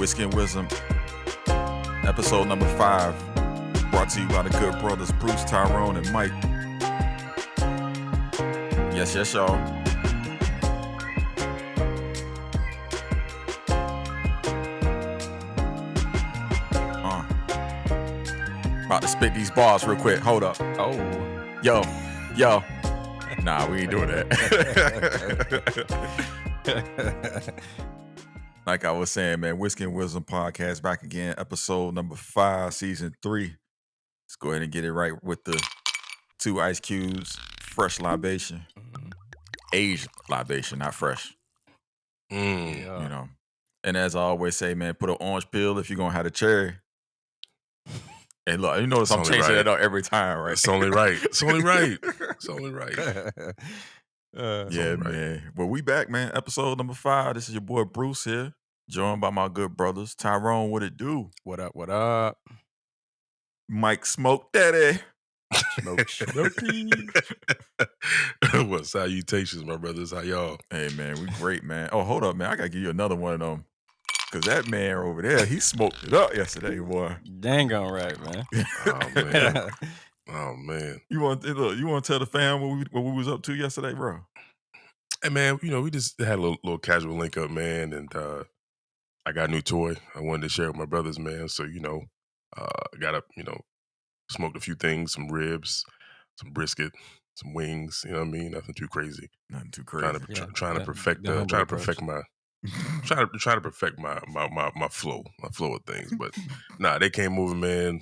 Whiskey and Wisdom, episode number 5, brought to you by the good brothers Bruce, Tyrone, and Mike. Yes, y'all. About to spit these bars real quick. Hold up. Oh. Yo. Nah, we ain't doing that. Like I was saying, man, Whiskey and Wisdom podcast back again, episode number 5, season 3. Let's go ahead and get it right with the 2 ice cubes, fresh libation, aged libation, not fresh. Yeah. You know. And as I always say, man, put an orange peel if you're gonna have a cherry. And look, you notice I'm changing it up every time, right? It's only right. It's only right. It's only right. Yeah, man. Well, we back, man. Episode number 5. This is your boy Bruce here, joined by my good brothers. Tyrone, what it do? What up, what up? Mike Smoke Daddy. Smokey. What salutations, my brothers? How y'all? Hey, man, we great, man. Oh, hold up, man. I got to give you another one of them. Because that man over there, he smoked it up yesterday, boy. Dang on right, man. Oh, man. Oh, man. You want to tell the fam what we was up to yesterday, bro? Hey, man, we just had a little casual link up, man, and I got a new toy I wanted to share with my brothers, man. So, got up, smoked a few things, some ribs, some brisket, some wings, you know what I mean? Nothing too crazy. Nothing too crazy. Trying to perfect my flow of things. But nah, they came over, man.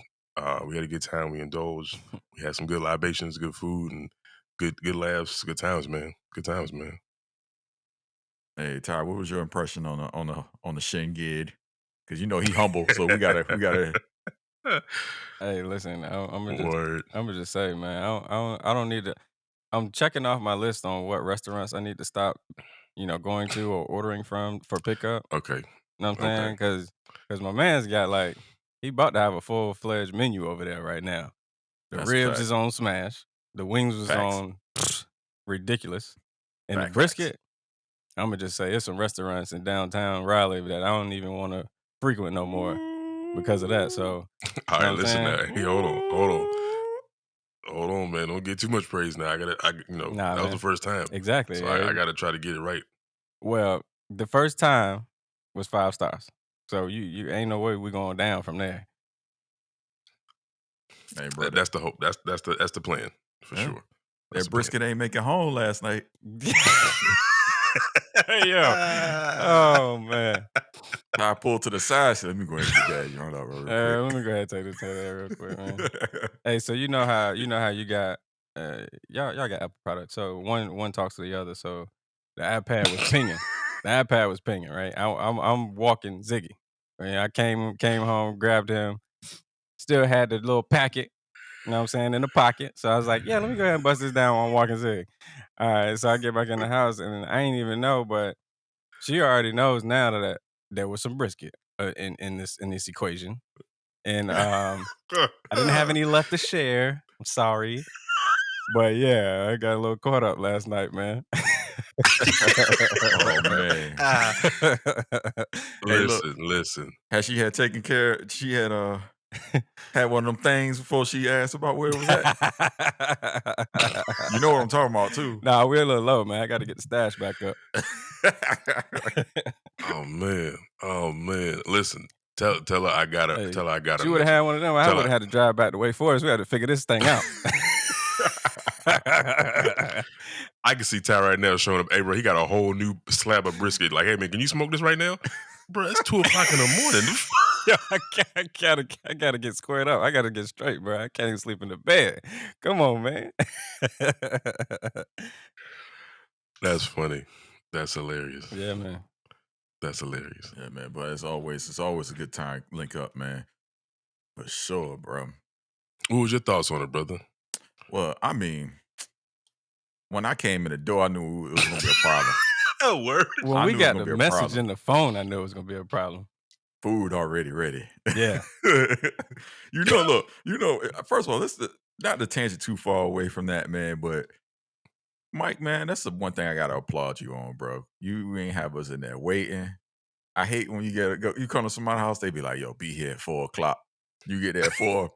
We had a good time. We indulged. We had some good libations, good food, and good laughs, good times, man. Good times, man. Hey, Ty, what was your impression on the Shingid? Because he humble, so we gotta. Hey, listen, I'm gonna just say, man, I don't need to. I'm checking off my list on what restaurants I need to stop, going to or ordering from for pickup. Okay. You know what I'm saying? Because my man's got he about to have a full-fledged menu over there right now. The ribs is on smash. The wings was on ridiculous. And the brisket, I'm going to just say, it's some restaurants in downtown Raleigh that I don't even want to frequent no more because of that. So, all right, listen now. Hey, hold on, man. Don't get too much praise now. That was the first time. Exactly. So I got to try to get it right. Well, the first time was 5 stars. So you ain't no way we're going down from there. Hey, bro, that's the hope. That's the plan for sure. That brisket ain't making home last night. Yeah. Oh man. I pulled to the side. Said, let me go ahead and get that. Hold up, real quick. Let me go ahead and take that real quick, man. Hey, so you know how you got y'all got Apple products. So one talks to the other. So the iPad was pinging. The iPad was pinging, right? I'm walking Ziggy. I came home, grabbed him, still had the little packet, you know what I'm saying, in the pocket. So I was like, yeah, let me go ahead and bust this down while I'm walking Zig. All right, so I get back in the house, and I ain't even know, but she already knows now that there was some brisket in this equation. And I didn't have any left to share. I'm sorry. But yeah, I got a little caught up last night, man. Oh man! Listen. Has she had taken care? She had had one of them things before she asked about where it was at. You know what I'm talking about too. Nah, we're a little low, man. I got to get the stash back up. Oh man. Listen, tell her I gotta. Tell her I gotta. She would have had one of them. I would have had to drive back to Wake Forest. We had to figure this thing out. I can see Ty right now showing up. Hey, bro, he got a whole new slab of brisket. Like, hey, man, can you smoke this right now? Bro, it's 2 o'clock in the morning. Yo, I gotta get squared up. I gotta get straight, bro. I can't even sleep in the bed. Come on, man. That's funny. That's hilarious. Yeah, man. That's hilarious. Yeah, man. But it's always a good time. Link up, man. For sure, bro. What was your thoughts on it, brother? Well, I mean, when I came in the door, I knew it was going to be a problem. Oh, word. When we got the message in the phone, I knew it was going to be a problem. Food already ready. Yeah. Look, first of all, not to tangent too far away from that, man, but Mike, man, that's the one thing I got to applaud you on, bro. You ain't have us in there waiting. I hate when you come to somebody's house, they be like, "Yo, be here at 4:00." You get there at 4,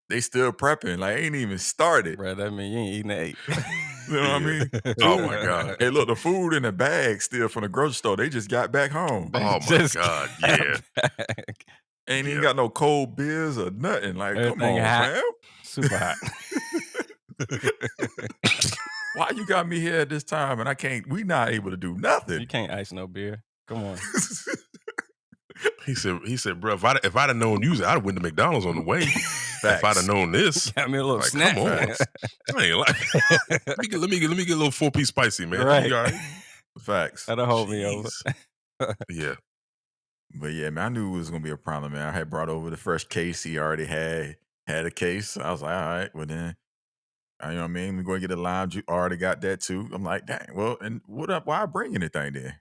they still prepping, like ain't even started. Bro, that mean you ain't eating at 8. You know what I mean? Oh my God. Hey, look, the food in the bag still from the grocery store. They just got back home. They Oh my just God, got yeah. back. Ain't even Yeah. got no cold beers or nothing. Like, come Everything on, hot. fam. Super hot. Why you got me here at this time and we not able to do nothing? You can't ice no beer. Come on. He said, bro, if I'd have known you, I'd have went to McDonald's on the way. If I'd have known this, Got me a little like, snack. come on. I ain't like. let me get a little 4-piece spicy, man. Right. You all right? Facts. That'll hold me over. Jeez. Yeah. But yeah, man, I knew it was gonna be a problem, man. I had brought over the fresh case. He already had a case. I was like, all right, well then, you know what I mean? We're gonna get a lime juice. Already got that too. I'm like, dang, well, and what up? Why bring anything then?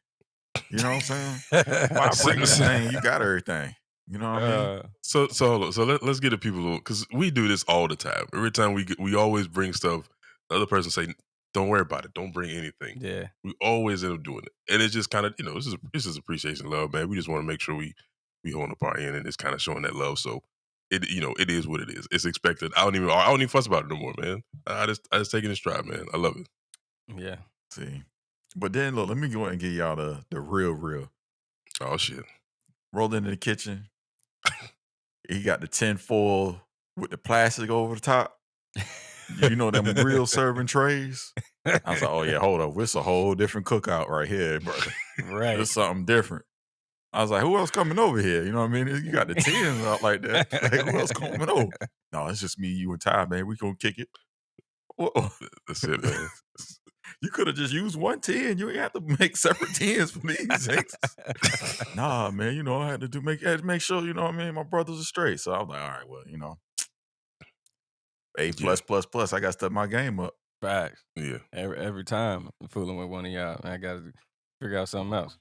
You know what I'm saying? Why bring anything? You got everything. You know what I mean? So hold on. So let's get the people, because we do this all the time. Every time we always bring stuff. The other person say, "Don't worry about it. Don't bring anything." Yeah. We always end up doing it, and it's just kind of this is appreciation, love, man. We just want to make sure we hold up our end, and it's kind of showing that love. So it it is what it is. It's expected. I don't even fuss about it no more, man. I just take it in stride, man. I love it. Yeah. See. But then look, let me go ahead and give y'all the real. Oh shit. Rolled into the kitchen. He got the tin foil with the plastic over the top. You know them real serving trays? I was like, oh yeah, hold up. It's a whole different cookout right here, bro. Right. It's something different. I was like, who else coming over here? You know what I mean? You got the tins out like that. Like, who else coming over? No, it's just me, you, and Ty, man. We gonna kick it. That's it, man. You could have just used one tin. You ain't have to make separate tins for these things. Nah, man. You know, I had to make sure, you know what I mean, my brothers are straight. So I was like, all right, well, you know, A++++. I got to step my game up. Facts. Yeah. Every time I'm fooling with one of y'all, I got to figure out something else.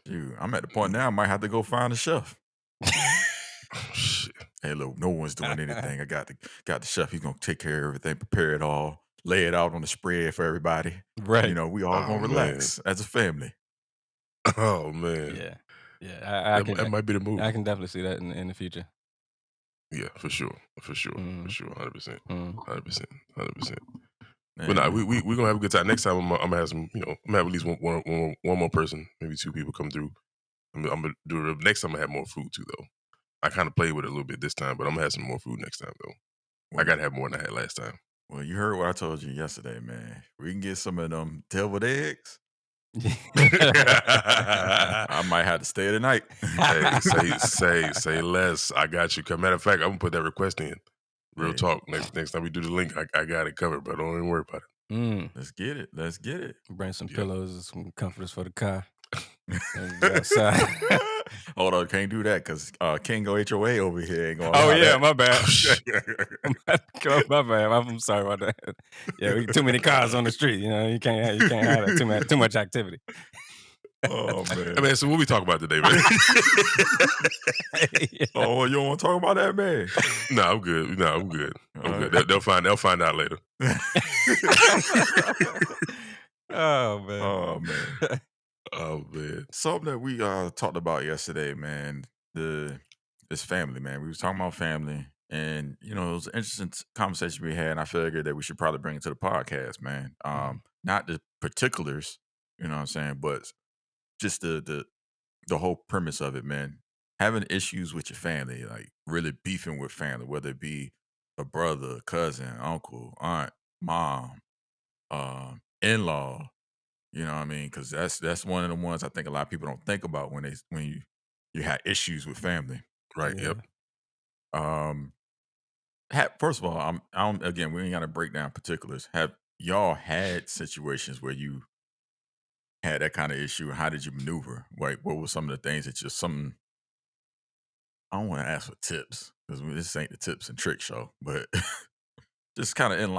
Dude, I'm at the point now I might have to go find a chef. Shit. Hey, look, no one's doing anything. I got the chef. He's gonna take care of everything, prepare it all, lay it out on the spread for everybody. Right. You know, we all gonna relax as a family. Oh man. Yeah. Yeah. That might be the move. I can definitely see that in the future. Yeah, for sure. For sure. 100%. 100%. But nah, we gonna have a good time. Next time I'm gonna have some, I'm gonna have at least one more person, maybe two people come through. I'm gonna do it. Next time I have more food too, though. I kind of played with it a little bit this time, but I'm gonna have some more food next time, though. I gotta have more than I had last time. Well, you heard what I told you yesterday, man. We can get some of them deviled eggs. I might have to stay tonight. Hey, say less. I got you. Matter of fact, I'm gonna put that request in. Real talk. Next time we do the link, I got it covered, but don't even worry about it. Let's get it. Bring some pillows and some comforters for the car. Outside. Hold on, can't do that because Kingo HOA over here ain't gonna. Oh yeah, that. my bad. My bad. I'm sorry about that. Yeah, too many cars on the street. You can't have that too much activity. Oh man. Hey, man, so what we talk about today, man? Yeah. Oh, you don't want to talk about that, man? No, I'm good. I'm good. They'll find out later. Oh man. Oh man. Oh man. Something that we talked about yesterday, man. This family, man. We was talking about family, and it was an interesting conversation we had. And I figured that we should probably bring it to the podcast, man. Not the particulars, you know what I'm saying, but just the whole premise of it, man. Having issues with your family, like really beefing with family, whether it be a brother, cousin, uncle, aunt, mom, in-law. You know what I mean? Because that's one of the ones I think a lot of people don't think about when you have issues with family. Right. Yeah. Yep. First of all, again, we ain't got to break down particulars. Have y'all had situations where you had that kind of issue? How did you maneuver? Like, what were some of the things that I don't want to ask for tips because this ain't the tips and trick show, but just kind of in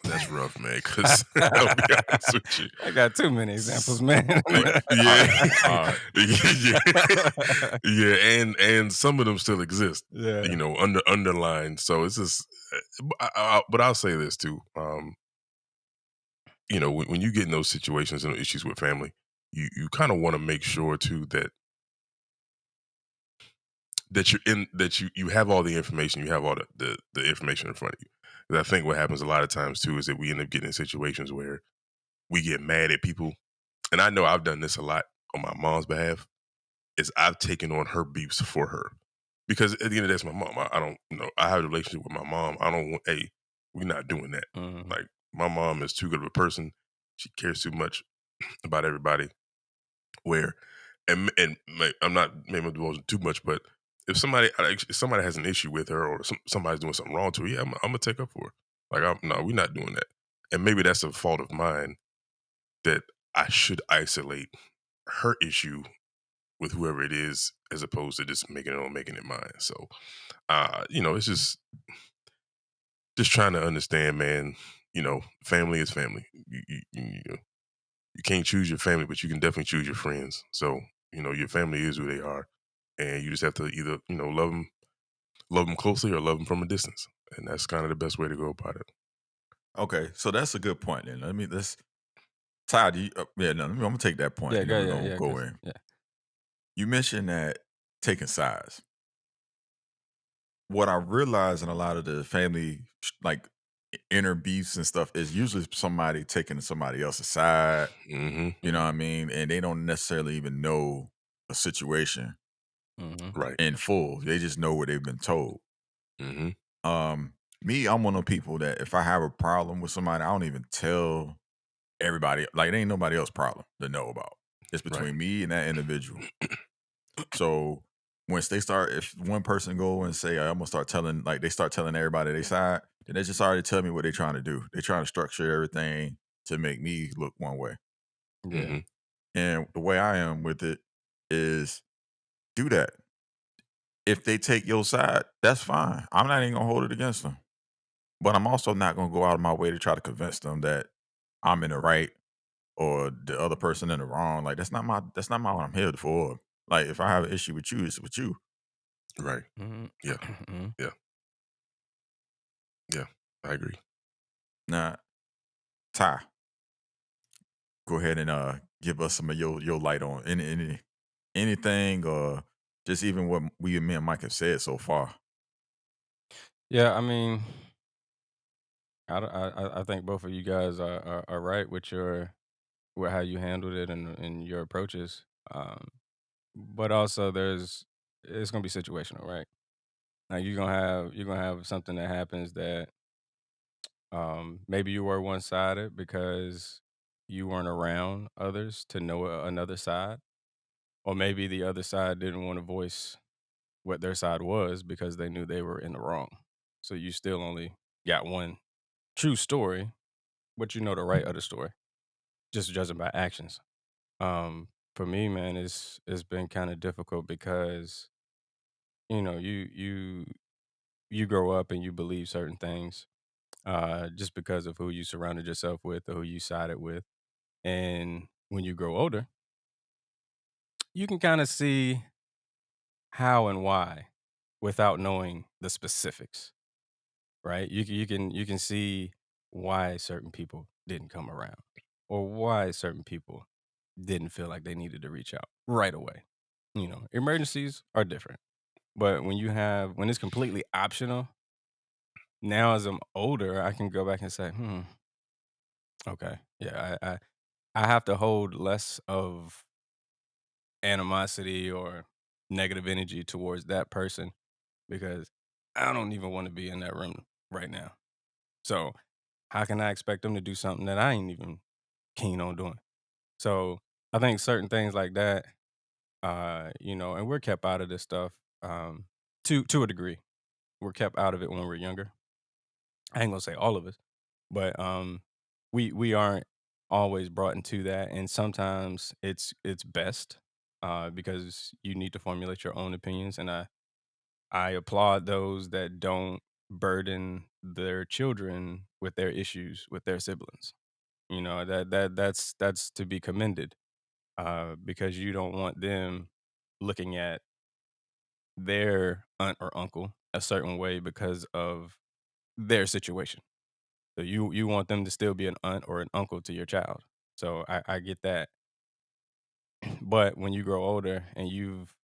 That's rough, man. Because I'll be honest with you, I got too many examples, man. Yeah, and some of them still exist. Yeah. Underlined. So it's just, but I'll say this too. when you get in those situations and issues with family, you kind of want to make sure too that you have all the information, you have all the information in front of you. 'Cause I think what happens a lot of times too is that we end up getting in situations where we get mad at people, and I know I've done this a lot on my mom's behalf. Is I've taken on her beefs for her because at the end of the day, it's my mom. I don't I have a relationship with my mom. I don't want. Hey, we're not doing that. Mhm. Like my mom is too good of a person. She cares too much about everybody. Where I'm not maybe I'm divulging too much, but if somebody has an issue with her or somebody's doing something wrong to her, yeah, I'm gonna take up for her. Like no, we're not doing that. And maybe that's a fault of mine that I should isolate her issue with whoever it is as opposed to just making it mine. So it's just trying to understand, man, family is family. You can't choose your family, but you can definitely choose your friends. So, your family is who they are. And you just have to either, love them closely or love them from a distance. And that's kind of the best way to go about it. Okay, so that's a good point. Then let's Todd. Yeah, no, I'm gonna take that point, Yeah, and then go we're yeah, gonna yeah, go 'cause in. yeah. You mentioned that taking sides. What I realize in a lot of the family like inner beefs and stuff is usually somebody taking somebody else's side. You know Hmm. what I mean? And they don't necessarily even know a situation Mhm. Right. in full. They just know what they've been told. Hmm. Um, Me, I'm one of the people that if I have a problem with somebody, I don't even tell everybody. Like, it ain't nobody else problem to know about. It's Right. between me and that individual. So once they start, if one person go and say, I'm gonna start telling, like they start telling everybody they side, then they just already tell me what they're trying to do. They're trying to structure everything to make me look one way. Yeah. Hmm. And the way I am with it is do that. If they take your side, that's fine. I'm not even gonna hold it against them. But I'm also not gonna go out of my way to try to convince them that I'm in the right or the other person in the wrong. Like that's not my what I'm here for. Like if I have an issue with you, it's with you. Right. Mhm. Yeah. Mhm. Yeah. Yeah. I agree. Now, Ty, go ahead and give us some of your light on anything or just even what we and me and Mike have said so far. Yeah, I mean, I think both of you guys are right with your with how you handled it and your approaches. But also it's gonna be situational, right? Like you're gonna have something that happens that maybe you were one sided because you weren't around others to know another side, or maybe the other side didn't want to voice what their side was because they knew they were in the wrong. So you still only got one true story, but you know the right of the story, just judging by actions. For me, man, it's been kind of difficult because you grow up and you believe certain things just because of who you surrounded yourself with or who you sided with. And when you grow older, you can kind of see how and why without knowing the specifics, right? You can see why certain people didn't come around or why certain people didn't feel like they needed to reach out right away. Emergencies are different. But when it's completely optional, now as I'm older, I can go back and say, okay, yeah, I have to hold less of animosity or negative energy towards that person because I don't even want to be in that room right now. So how can I expect them to do something that I ain't even keen on doing? So I think certain things like that, and we're kept out of this stuff to a degree. We're kept out of it when we're younger. I ain't gonna say all of us, but we aren't always brought into that, and sometimes it's best because you need to formulate your own opinions, and I applaud those that don't burden their children with their issues with their siblings. That's to be commended because you don't want them looking at their aunt or uncle a certain way because of their situation. So you want them to still be an aunt or an uncle to your child. So I get that. But when you grow older and you've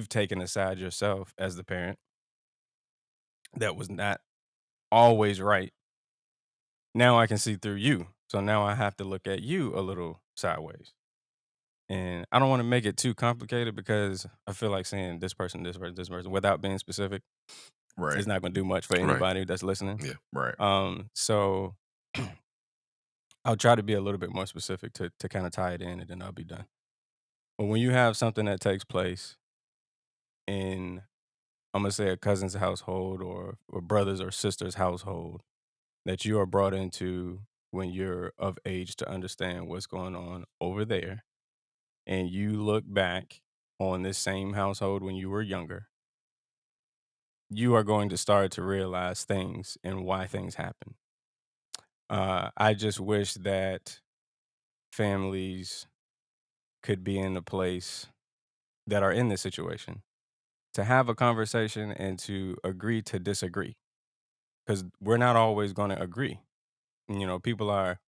taken aside yourself as the parent that was not always right, now I can see through you. So now I have to look at you a little sideways. And I don't want to make it too complicated because I feel like saying this person without being specific Right. is not going to do much for Right. anybody that's listening. Yeah. Right. So I'll try to be a little bit more specific to kind of tie it in and then I'll be done. But when you have something that takes place in, I'm gonna say a cousin's household or brothers or sister's household that you are brought into when you're of age to understand what's going on over there, and you look back on this same household when you were younger, you are going to start to realize things and why things happen. I just wish that families could be in a place that are in this situation to have a conversation and to agree to disagree because we're not always going to agree. People are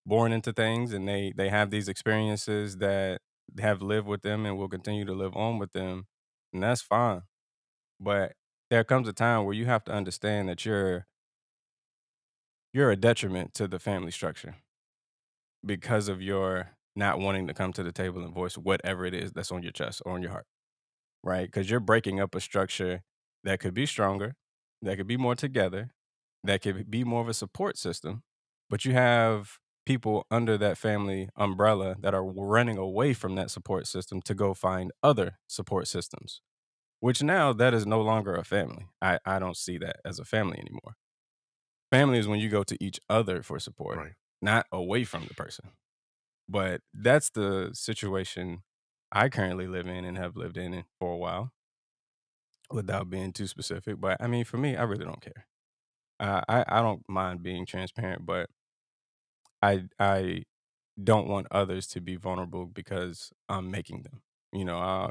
born into things and they have these experiences that have lived with them and will continue to live on with them, and that's fine. But there comes a time where you have to understand that you're a detriment to the family structure because of your not wanting to come to the table and voice whatever it is that's on your chest or on your heart, right? Because you're breaking up a structure that could be stronger, that could be more together, that could be more of a support system. But you have people under that family umbrella that are running away from that support system to go find other support systems, which now that is no longer a family. I don't see that as a family anymore. Family is when you go to each other for support, Right. not away from the person. But that's the situation I currently live in and have lived in it for a while without being too specific. But I mean, for me, I really don't care. I don't mind being transparent, but I don't want others to be vulnerable because I'm making them.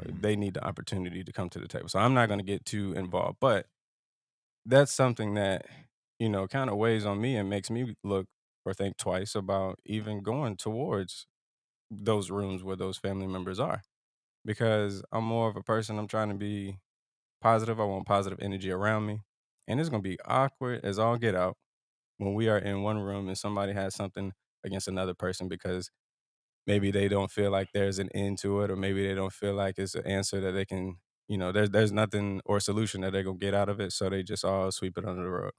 Mhm. They need the opportunity to come to the table. So I'm not going to get too involved, but that's something that kind of weighs on me and makes me look or think twice about even going towards those rooms where those family members are because I'm more of a person. I'm trying to be positive. I want positive energy around me, and it's going to be awkward as all get out when we are in one room and somebody has something against another person because maybe they don't feel like there's an end to it, or maybe they don't feel like it's an answer that they can, there's nothing or solution that they're gonna get out of it. So they just all sweep it under the rug.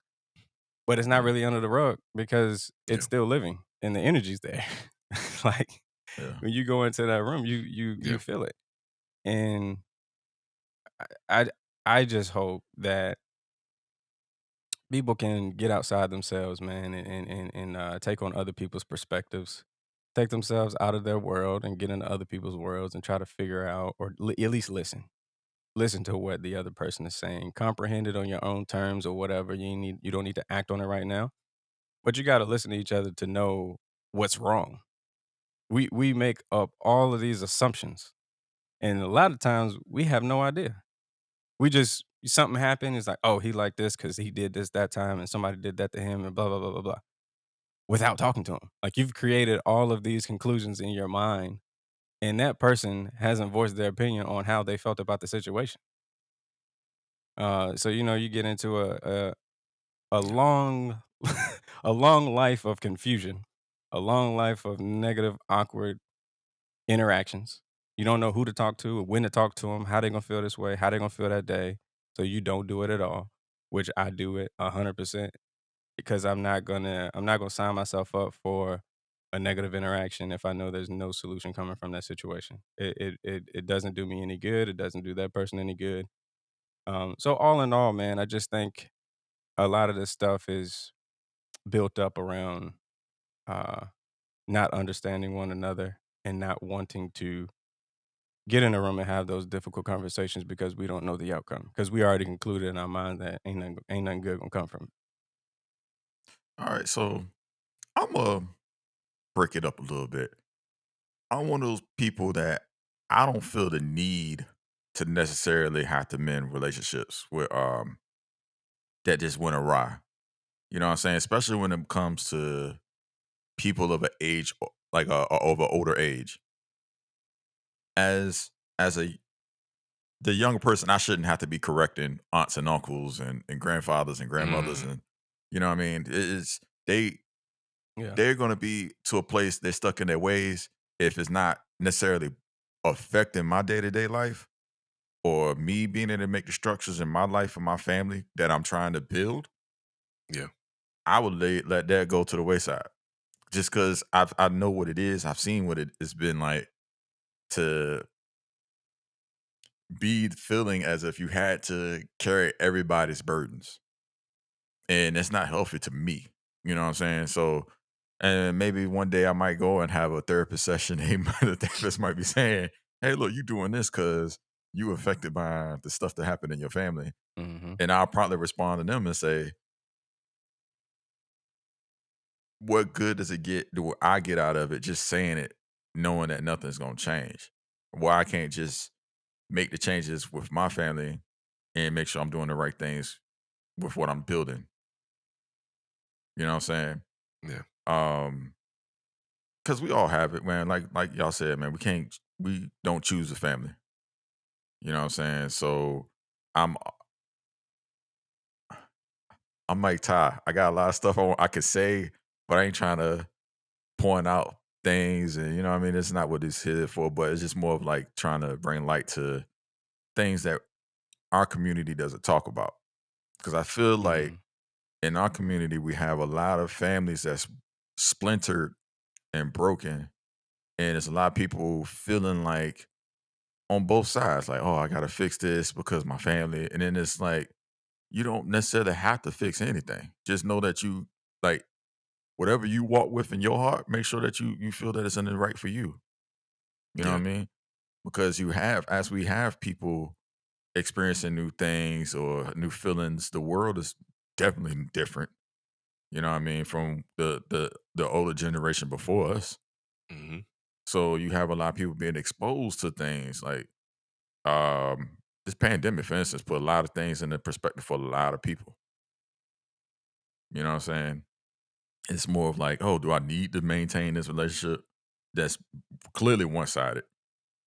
But it's not Yeah. really under the rug because Yeah. it's still living and the energy's there. Like Yeah. when you go into that room, you Yeah. feel it. And I I just hope that people can get outside themselves, man, and take on other people's perspectives. Take themselves out of their world and get into other people's worlds and try to figure out, or at least listen. Listen to what the other person is saying. Comprehend it on your own terms or whatever. You don't need to act on it right now, but you got to listen to each other to know what's wrong. We make up all of these assumptions, and a lot of times we have no idea. We just something happened. It's like, oh, he like this because he did this that time, and somebody did that to him, and blah blah blah blah blah. Without talking to him, like you've created all of these conclusions in your mind, and that person hasn't voiced their opinion on how they felt about the situation. So you get into a long a long life of confusion, a long life of negative, awkward interactions. You don't know who to talk to, when to talk to them, how they gonna feel this way, how they gonna feel that day. So you don't do it at all, which I do it 100% because I'm not gonna sign myself up for a negative interaction if I know there's no solution coming from that situation. It doesn't do me any good. It doesn't do that person any good. So all in all, man, I just think a lot of this stuff is built up around uh, not understanding one another and not wanting to get in a room and have those difficult conversations because we don't know the outcome because we already concluded in our mind that ain't nothing good gonna come from it. All right. So I'm gonna break it up a little bit. I'm one of those people that I don't feel the need to necessarily have to mend relationships with that just went awry. You know what I'm saying? Especially when it comes to people of an age, like of an older age. As a the younger person, I shouldn't have to be correcting aunts and uncles and grandfathers and grandmothers, Mm, and you know what I mean. It's Yeah. they're going to be to a place they're stuck in their ways if it's not necessarily affecting my day to day life or me being able to make the structures in my life and my family that I'm trying to build. yeah, I would let that go to the wayside just because I know what it is. I've seen what it's been like to be feeling as if you had to carry everybody's burdens, and it's not healthy to me. You know what I'm saying? So, and maybe one day I might go and have a therapist session. The therapist might be saying, "Hey, look, you doing this because you affected by the stuff that happened in your family," Hmm. and I'll probably respond to them and say, "What good does it get? Do I get out of it just saying it, knowing that nothing's gonna change? Why I can't just make the changes with my family and make sure I'm doing the right things with what I'm building?" You know what I'm saying? yeah, Um, because we all have it, man. Like y'all said, man, we don't choose the family. You know what I'm saying? So I'm I'm like Ty. I got a lot of stuff I could say, but I ain't trying to point out things, and you know what I mean. It's not what it's here for, but it's just more of like trying to bring light to things that our community doesn't talk about. Because I feel like Hmm. in our community we have a lot of families that's splintered and broken, and there's a lot of people feeling like on both sides, like, oh, I gotta fix this because my family. And then it's like, you don't necessarily have to fix anything. Just know that you like whatever you walk with in your heart, make sure that you feel that it's in the right for you. You know what yeah, I mean? Because you have, as we have people experiencing new things or new feelings, the world is definitely different. You know what I mean? From the older generation before us. hmm, So you have a lot of people being exposed to things like this pandemic, for instance, put a lot of things in the perspective for a lot of people. You know what I'm saying? It's more of like, oh, do I need to maintain this relationship that's clearly one sided?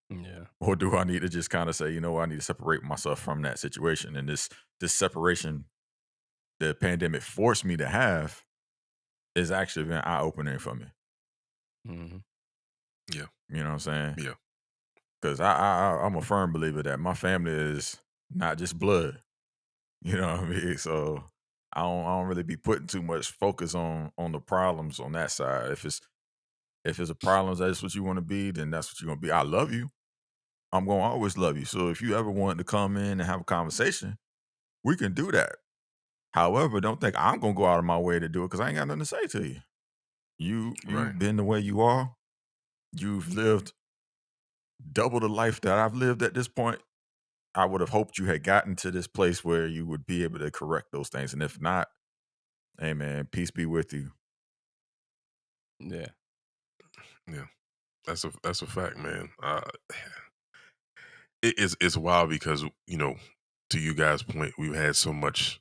Yeah. Or do I need to just kind of say, you know, I need to separate myself from that situation? And this separation the pandemic forced me to have is actually been eye opening for me. Hmm. yeah, You know what I'm saying? yeah, Because I'm a firm believer that my family is not just blood. You know what I mean? So I don't really be putting too much focus on the problems on that side. If it's a problem that's what you want to be, then that's what you're gonna be. I love you. I'm gonna always love you. So if you ever want to come in and have a conversation, we can do that. However, don't think I'm gonna go out of my way to do it because I ain't got nothing to say to you. right. You've been the way you are. You've lived double the life that I've lived at this point. I would have hoped you had gotten to this place where you would be able to correct those things. And if not, hey man, peace be with you. Yeah. Yeah, that's a fact, man. It's wild because to you guys' point, we've had so much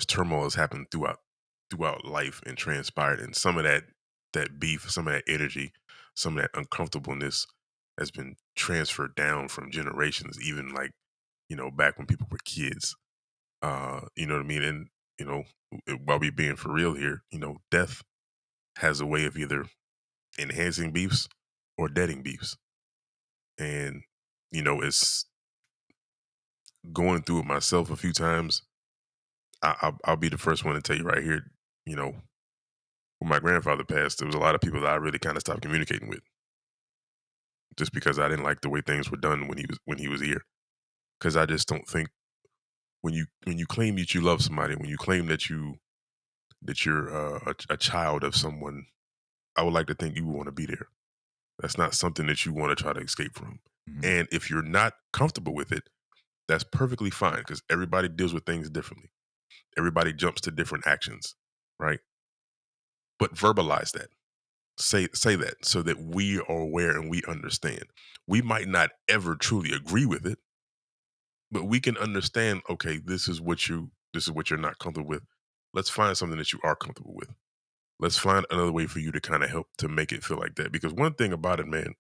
turmoil has happened throughout life and transpired, and some of that beef, some of that energy, some of that uncomfortableness has been transferred down from generations, even like back when people were kids. You know what I mean? And you know, while we being for real here, death has a way of either enhancing beefs or deading beefs, and it's going through it myself a few times. I'll be the first one to tell you right here. You know, when my grandfather passed, there was a lot of people that I really kind of stopped communicating with, just because I didn't like the way things were done when he was here. Because I just don't think when you claim that you love somebody, when you claim that you're a child of someone, I would like to think you want to be there. That's not something that you want to try to escape from. Mhm. And if you're not comfortable with it, that's perfectly fine because everybody deals with things differently. Everybody jumps to different actions, right? But verbalize that. Say that so that we are aware and we understand. We might not ever truly agree with it, but we can understand, okay, this is what you're not comfortable with. let's find something that you are comfortable with. Let's find another way for you to kind of help to make it feel like that. Because one thing about it, man,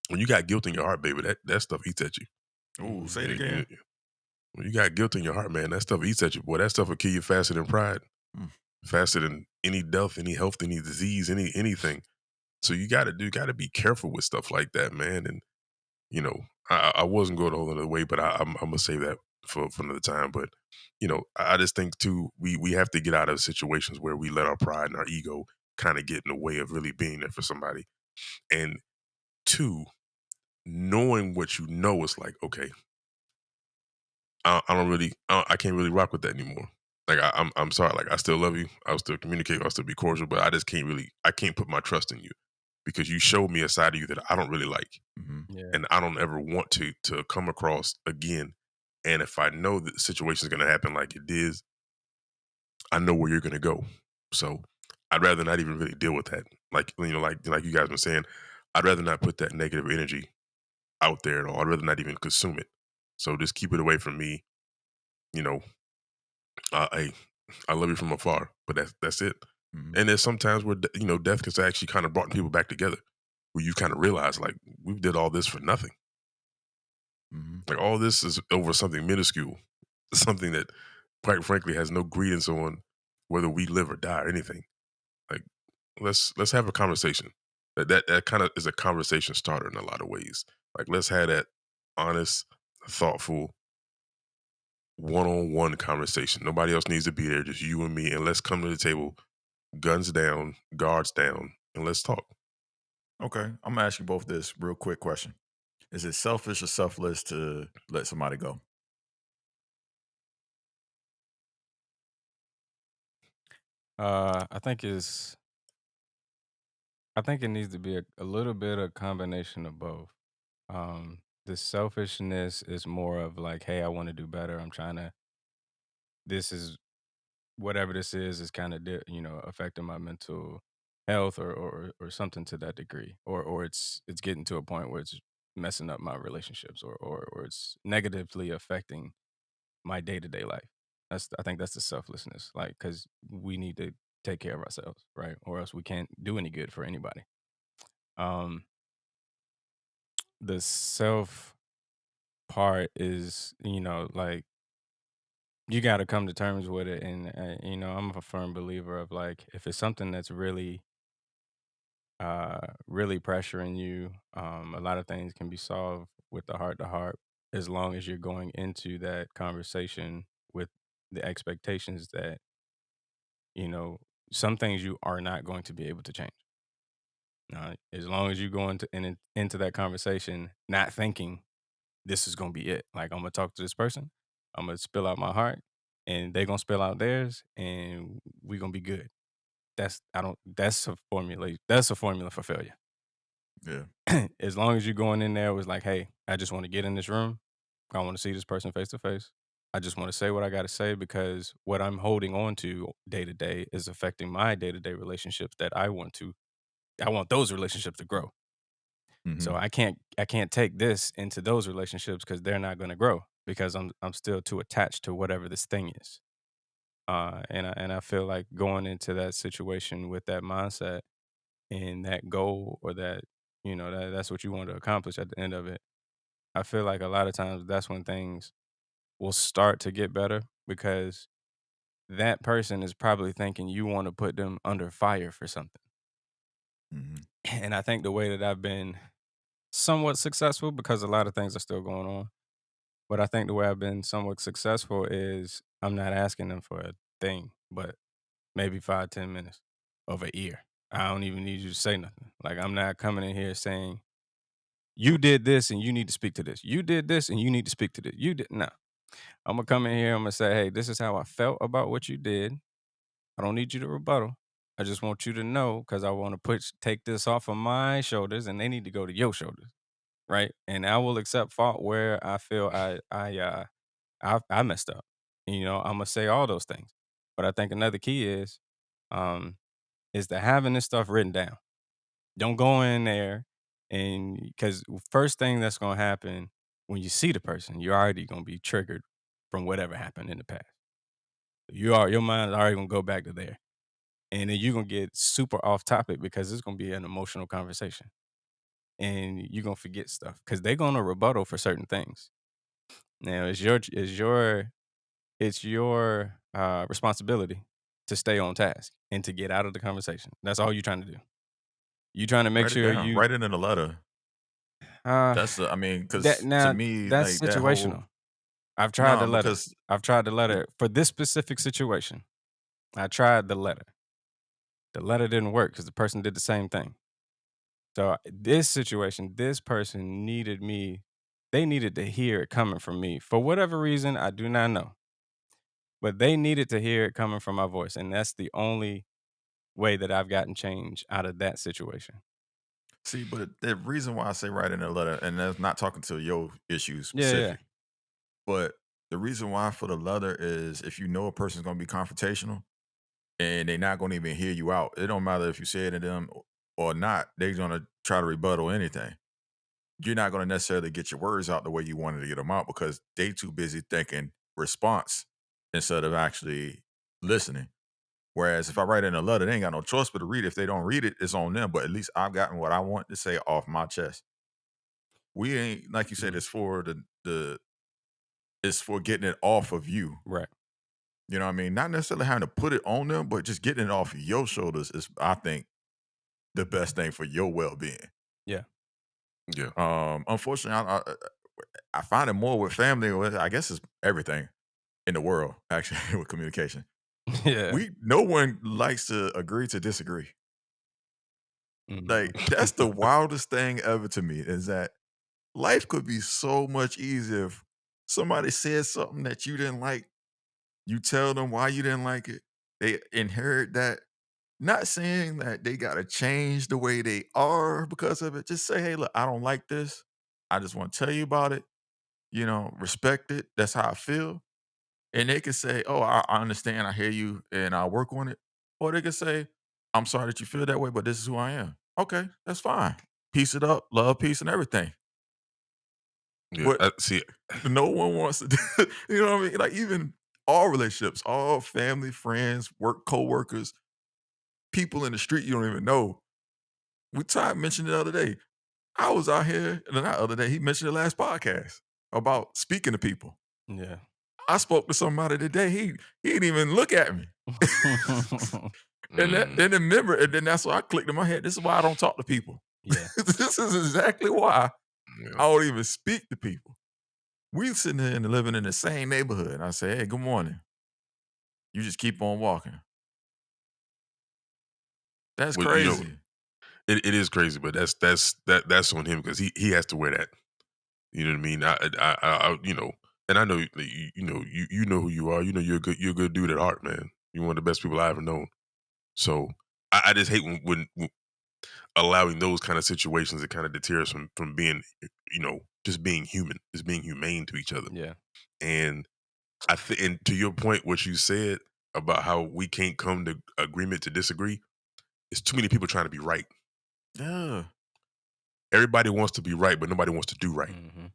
when you got guilt in your heart, baby, that stuff eats at you. Ooh, say it You- again. you- When you got guilt in your heart, man, that stuff eats at you, boy. That stuff will kill you faster than pride, Mm, faster than any death, any health, any disease, anything. So you gotta be careful with stuff like that, man. And I wasn't going a whole other way, but I'm gonna save that for another time. But I just think too, we have to get out of situations where we let our pride and our ego kind of get in the way of really being there for somebody. And two, knowing what you know is like, okay, I don't really, I can't really rock with that anymore. Like I'm sorry, like I still love you, I'll still communicate, I'll still be cordial, but I just can't really, I can't put my trust in you because you showed me a side of you that I don't really like, mhm, Yeah. and I don't ever want to come across again. And if I know that the situation is going to happen like it is, I know where you're going to go. So I'd rather not even really deal with that. Like like you guys been saying, I'd rather not put that negative energy out there at all. I'd rather not even consume it. So just keep it away from me. You know, hey, I love you from afar, but that's it. mhm, And there's sometimes where death has actually kind of brought people back together, where you kind of realize like we did all this for nothing. mhm. Like all this is over something minuscule, something that, quite frankly, has no credence on whether we live or die or anything. Like let's have a conversation. That kind of is a conversation starter in a lot of ways. Like let's have that honest, thoughtful, one-on-one conversation. Nobody else needs to be there, just you and me, and let's come to the table, guns down, guards down, and let's talk. Okay, I'm gonna ask you both this real quick question: Is it selfish or selfless to let somebody go? I think it's I think it needs to be a little bit of combination of both. The selfishness is more of like, hey, I want to do better. I'm trying to. This is whatever this is kind of affecting my mental health or something to that degree, or it's getting to a point where it's messing up my relationships or it's negatively affecting my day to day life. I think that's the selflessness, like because we need to take care of ourselves, right? Or else we can't do any good for anybody. Um, the self part is, like you got to come to terms with it, and I'm a firm believer of like if it's something that's really pressuring you, a lot of things can be solved with the heart to heart as long as you're going into that conversation with the expectations that you know some things you are not going to be able to change. As long as you go into that conversation not thinking this is gonna be it. Like I'm gonna talk to this person, I'm gonna spill out my heart, and they gonna spill out theirs, and we gonna be good. That's I don't. That's a formula. That's a formula for failure. Yeah. As long as you're going in there was like, hey, I just want to get in this room. I want to see this person face to face. I just want to say what I got to say because what I'm holding on to day is affecting my day to day relationships that I want those relationships to grow. So Mhm. I can't take this into those relationships because they're not going to grow because I'm still too attached to whatever this thing is. And I feel like going into that situation with that mindset and that goal or that that's what you want to accomplish at the end of it. I feel like a lot of times that's when things will start to get better because that person is probably thinking you want to put them under fire for something. Mhm. And I think the way that I've been somewhat successful because a lot of things are still going on. But I think the way I've been somewhat successful is I'm not asking them for a thing, but maybe 5, 10 minutes of a ear. I don't even need you to say nothing. Like I'm not coming in here saying, you did this and you need to speak to this. You did this and you need to speak to this. You did no. I'm gonna come in here, I'm gonna say, hey, this is how I felt about what you did. I don't need you to rebuttal. I just want you to know because I want to take this off of my shoulders and they need to go to your shoulders. Right. And I will accept fault where I feel I messed up. I'm gonna say all those things. But I think another key um is to having this stuff written down. Don't go in there and because first thing that's gonna happen when you see the person, you're already gonna be triggered from whatever happened in the past. Your mind is already gonna go back to there. And then you're gonna get super off topic because it's gonna be an emotional conversation. And you're gonna forget stuff because they're gonna rebuttal for certain things. Now it's your responsibility to stay on task and to get out of the conversation. That's all you're trying to do. You trying to make Write it sure down. you Write it in a letter. uh That's I mean, that because to now me, that's like that whole situational. I've tried no, the letter. because I've tried the it, letter for this specific situation. I tried the letter. The letter didn't work because the person did the same thing. So this situation, this person needed me. They needed to hear it coming from me for whatever reason. I do not know, but they needed to hear it coming from my voice, and that's the only way that I've gotten change out of that situation. see, but the reason why I say write in a letter, and that's not talking to your issues Yeah, yeah, specific, but the reason why for the letter is if you know a person's going to be confrontational and they're not going to even hear you out. It don't matter if you say it to them or not. They're going to try to rebuttal anything. You're not going to necessarily get your words out the way you wanted to get them out because they too busy thinking response instead of actually listening. Whereas if I write in a letter, they ain't got no choice but to read it. If they don't read it, it's on them. But at least I've gotten what I want to say off my chest. We ain't like you said. mhm, It's for the it's for getting it off of you. right, You know what I mean? Not necessarily having to put it on them, but just getting it off of your shoulders is, I think, the best thing for your well being. yeah, Yeah. Unfortunately, I find it more with family. I guess it's everything in the world actually with communication. yeah. No one likes to agree to disagree. Mhm. Like that's the wildest thing ever to me is that life could be so much easier if somebody says something that you didn't like. You tell them why you didn't like it. They inherit that. Not saying that they got to change the way they are because of it. Just say, hey, look, I don't like this. I just want to tell you about it. Respect it. That's how I feel. And they can say, oh, I understand. I hear you and I'll work on it. Or they can say, I'm sorry that you feel that way, but this is who I am. Okay, that's fine. Piece it up, love, peace, and everything. Yeah. But See. no one wants to, you know what I mean? Like even all relationships, all family, friends, work, co-workers, people in the street you don't even know. Ty mentioned it the other day. I was out here, and not the other day, he mentioned the last podcast about speaking to people. Yeah. I spoke to somebody today. He didn't even look at me. And Mm, then remember, and then that's why I clicked in my head. This is why I don't talk to people. Yeah. This is exactly why yeah. I don't even speak to people. We sitting here and living in the same neighborhood. And I say, hey, good morning. You just keep on walking. That's Well, crazy. it is crazy, but that's on him because he has to wear that. You know what I mean? And I know that you know who you are. You know you're a good dude at heart, man. You're one of the best people I ever known. So I just hate when allowing those kind of situations to kind of deter us from being, just being human, just being humane to each other. Yeah. And and to your point, what you said about how we can't come to agreement to disagree, it's too many people trying to be right. Yeah. Everybody wants to be right, but nobody wants to do right. Mhm.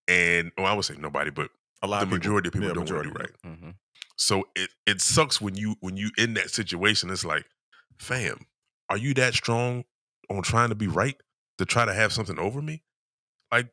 And I would say nobody, but A lot the of people. majority of people Yeah, don't want to majority. do Yep. right. Mhm. So it sucks when you in that situation. It's like, fam, are you that strong on trying to be right to try to have something over me? Like,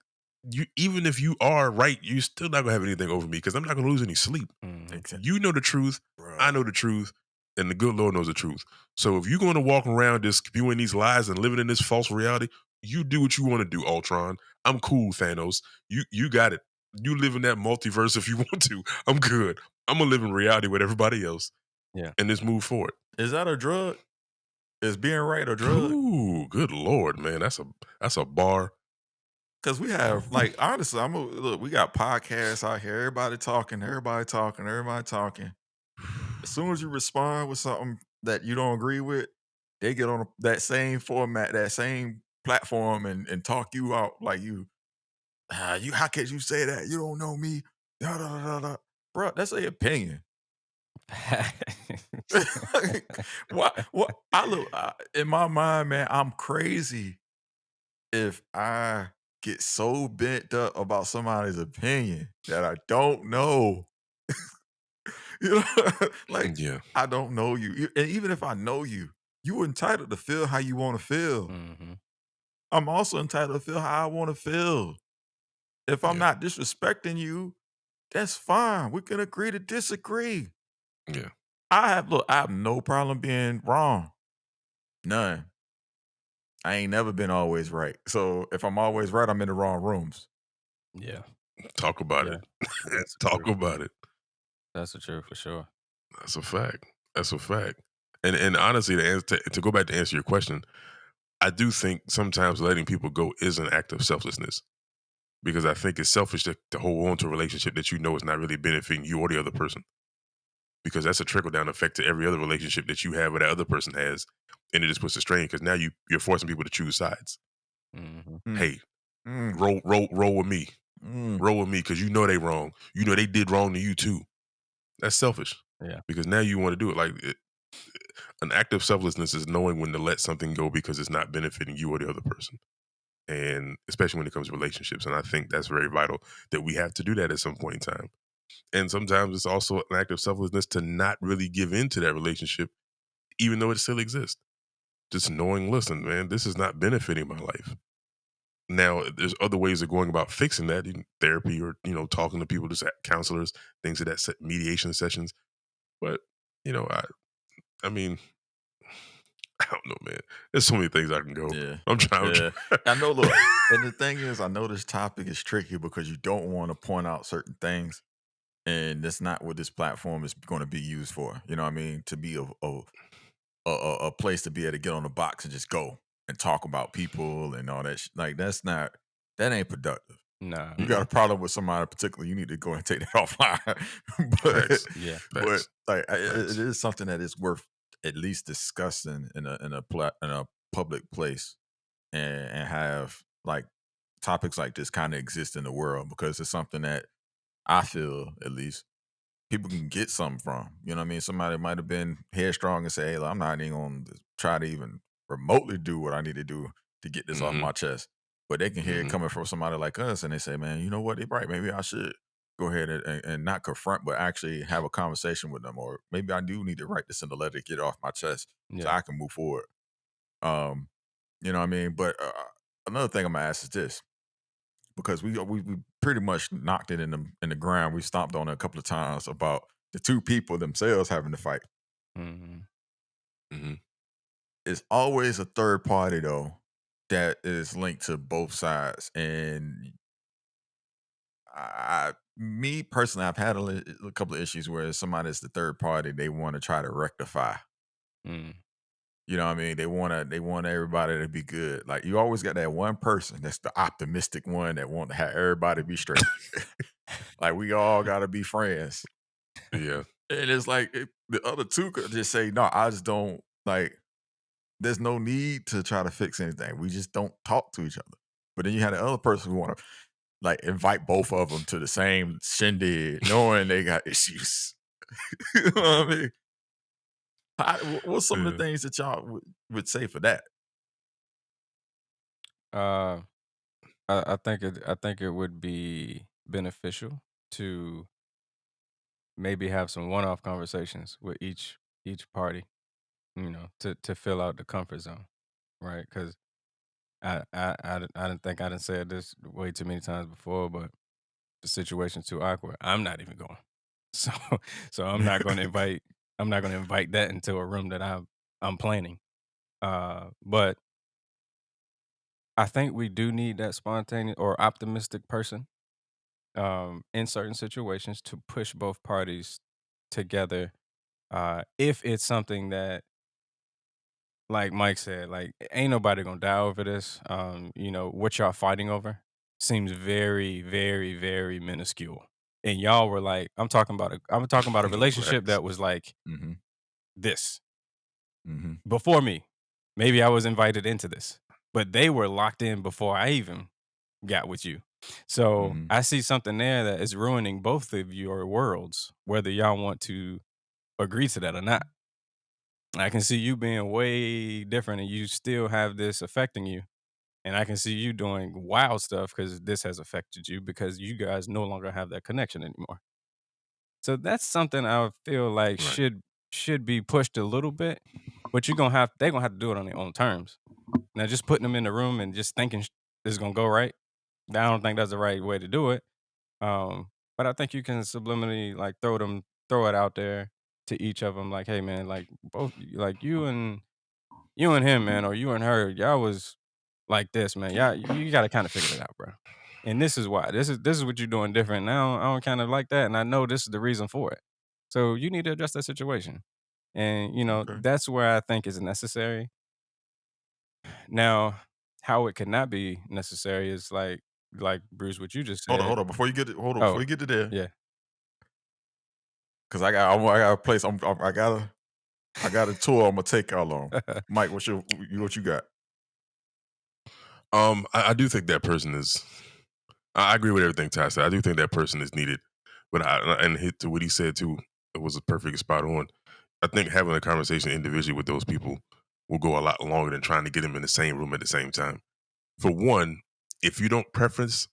you, even if you are right, you still not gonna have anything over me because I'm not gonna lose any sleep. Mhm. Exactly. You know the truth, I Bruh. know the truth, and the good Lord knows the truth. So if you're gonna walk around just spewing these lies and living in this false reality, you do what you want to do, Ultron. I'm cool, Thanos. You got it. You live in that multiverse if you want to. I'm good. I'm gonna live in reality with everybody else Yeah. and just move forward. Is that a drug? Is being right a drug? Ooh, good Lord, man. That's a bar. Because we have, like, honestly, look, we got podcasts out here, everybody talking, everybody talking, everybody talking. As soon as you respond with something that you don't agree with, they get on that same format, that same platform and talk you out like how could you say that? You don't know me. Da, da, da, da, da. Bro, that's a opinion. What I look in my mind, man, I'm crazy if I get so bent up about somebody's opinion that I don't know. You know, like Yeah. I don't know you. And even if I know you, you entitled to feel how you want to feel. Mm-hmm. I'm also entitled to feel how I want to feel. If I'm Yeah. not disrespecting you, that's fine. We can agree to disagree. Yeah. I have no problem being wrong. None. I ain't never been always right. So if I'm always right, I'm in the wrong rooms. Yeah. Talk about Yeah. it. That's the Talk truth. about it. That's the truth for sure. That's a fact. That's a fact. And honestly, to go back to answer your question, I do think sometimes letting people go is an act of selflessness because I think it's selfish to hold on to a relationship that you know is not really benefiting you or the other person because that's a trickle down effect to every other relationship that you have or that other person has, and it just puts a strain because now you're forcing people to choose sides. Mm-hmm. Mm, Hey, mm, roll with me, mm. roll with me because you know they wrong. You know they did wrong to you too. That's selfish Yeah. because now you want to do it. An act of selflessness is knowing when to let something go because it's not benefiting you or the other person. And especially when it comes to relationships. And I think that's very vital that we have to do that at some point in time. And sometimes it's also an act of selflessness to not really give into that relationship, even though it still exists. Just knowing, listen, man, this is not benefiting my life. Now, there's other ways of going about fixing that, therapy or, talking to people, just counselors, things of that mediation sessions. But, you know, I mean, I don't know, man. There's so many things I can go. Yeah. I'm trying. Yeah. I know, look, and the thing is, I know this topic is tricky because you don't want to point out certain things. And that's not what this platform is going to be used for. You know what I mean? To be a place to be able to get on the box and just go and talk about people and all that. Like that ain't productive. Nah. You got a Mm-mm. problem with somebody particularly, you need to go and take that offline. but Facts. Yeah. but Facts. like it Facts. is something that is worth at least discussing in a public place and have like topics like this kind of exist in the world because it's something that I feel at least people can get something from. You know what I mean? Somebody might have been headstrong and say, "Hey, I'm not even going to try to even remotely do what I need to do to get this off Mm-hmm. my chest." But they can hear it Mm-hmm. coming from somebody like us, and they say, "Man, you know what? They're right. Maybe I should go ahead and not confront, but actually have a conversation with them, or maybe I do need to write this in a letter to get it off my chest so Yeah. I can move forward." Um, you know what I mean? But another thing I'm gonna ask is this because we pretty much knocked it in the ground. We stomped on it a couple of times about the two people themselves having to fight. Mm-hmm. Mm-hmm. It's always a third party though that is linked to both sides, and me personally, I've had a couple of issues where somebody's the third party. They want to try to rectify. Mm. You know what I mean? They want everybody to be good. Like you always got that one person that's the optimistic one that want to have everybody be straight. Like we all got to be friends. Yeah. And it's like the other two could just say, "No, I just don't like." There's no need to try to fix anything. We just don't talk to each other. But then you had the other person who want to like invite both of them to the same shindig, knowing they got issues. You know what I mean? What's some of Yeah. the things that y'all would say for that? Uh, I think it would be beneficial to maybe have some one-off conversations with each party. To fill out the comfort zone, right? Because I didn't think I didn't said this way too many times before, but the situation's too awkward. I'm not even going. So so I'm not gonna invite that into a room that I'm planning. But I think we do need that spontaneous or optimistic person in certain situations to push both parties together. If it's something that, like Mike said, like ain't nobody gonna die over this. What y'all fighting over seems very, very, very minuscule. And y'all were like, I'm talking about a relationship Facts. that was like Hmm. this Hmm. before me. Maybe I was invited into this, but they were locked in before I even got with you. So Hmm. I see something there that is ruining both of your worlds, whether y'all want to agree to that or not. I can see you being way different and you still have this affecting you. And I can see you doing wild stuff because this has affected you because you guys no longer have that connection anymore. So that's something I feel like Right. should be pushed a little bit, but they're gonna have to do it on their own terms. Now, just putting them in the room and just thinking this is gonna go right, I don't think that's the right way to do it. But I think you can subliminally like throw it out there to each of them, like, hey man, like both, like you and him, man, or you and her, y'all was like this, man. Y'all, you got to kind of figure it out, bro. And this is why. This is what you're doing different now. I don't kind of like that, and I know this is the reason for it. So you need to address that situation. And Okay. that's where I think is necessary. Now, how it could not be necessary is like Bruce, what you just said. Hold on. Before you get before Oh, you get to there, yeah. because I got a place. I got a tour. I'm gonna take y'all on. Mike, what you got? I do think that person is. I agree with everything Ty said. I do think that person is needed, but to what he said too, it was a perfect spot on. I think having a conversation individually with those people will go a lot longer than trying to get them in the same room at the same time. For one, if you don't preference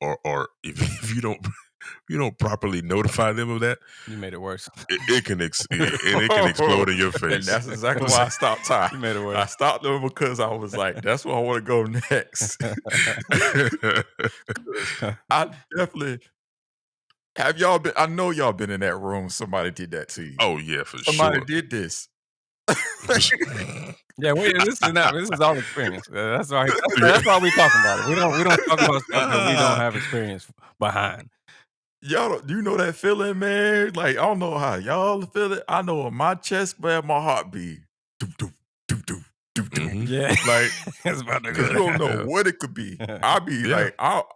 or if you don't properly notify them of that, You made it worse. it can and it can explode in your face. And that's exactly why I stopped Ty. You made it worse. I stopped them because I was like, that's where I want to go next. I definitely have y'all been. I know y'all been in that room. Somebody did that to you. Oh yeah, for Somebody sure. did this. Yeah, this is all experience. That's why we talking about it. We don't talk about stuff that we don't have experience behind. Do you know that feeling, man? Like, I don't know how y'all feel it. I know in my chest, man, my heart beat. Doop, doop, doop, doop, doop, doop. Mhm. Yeah, Like, it's about to because you go. don't know what it could be. I be Yeah. like,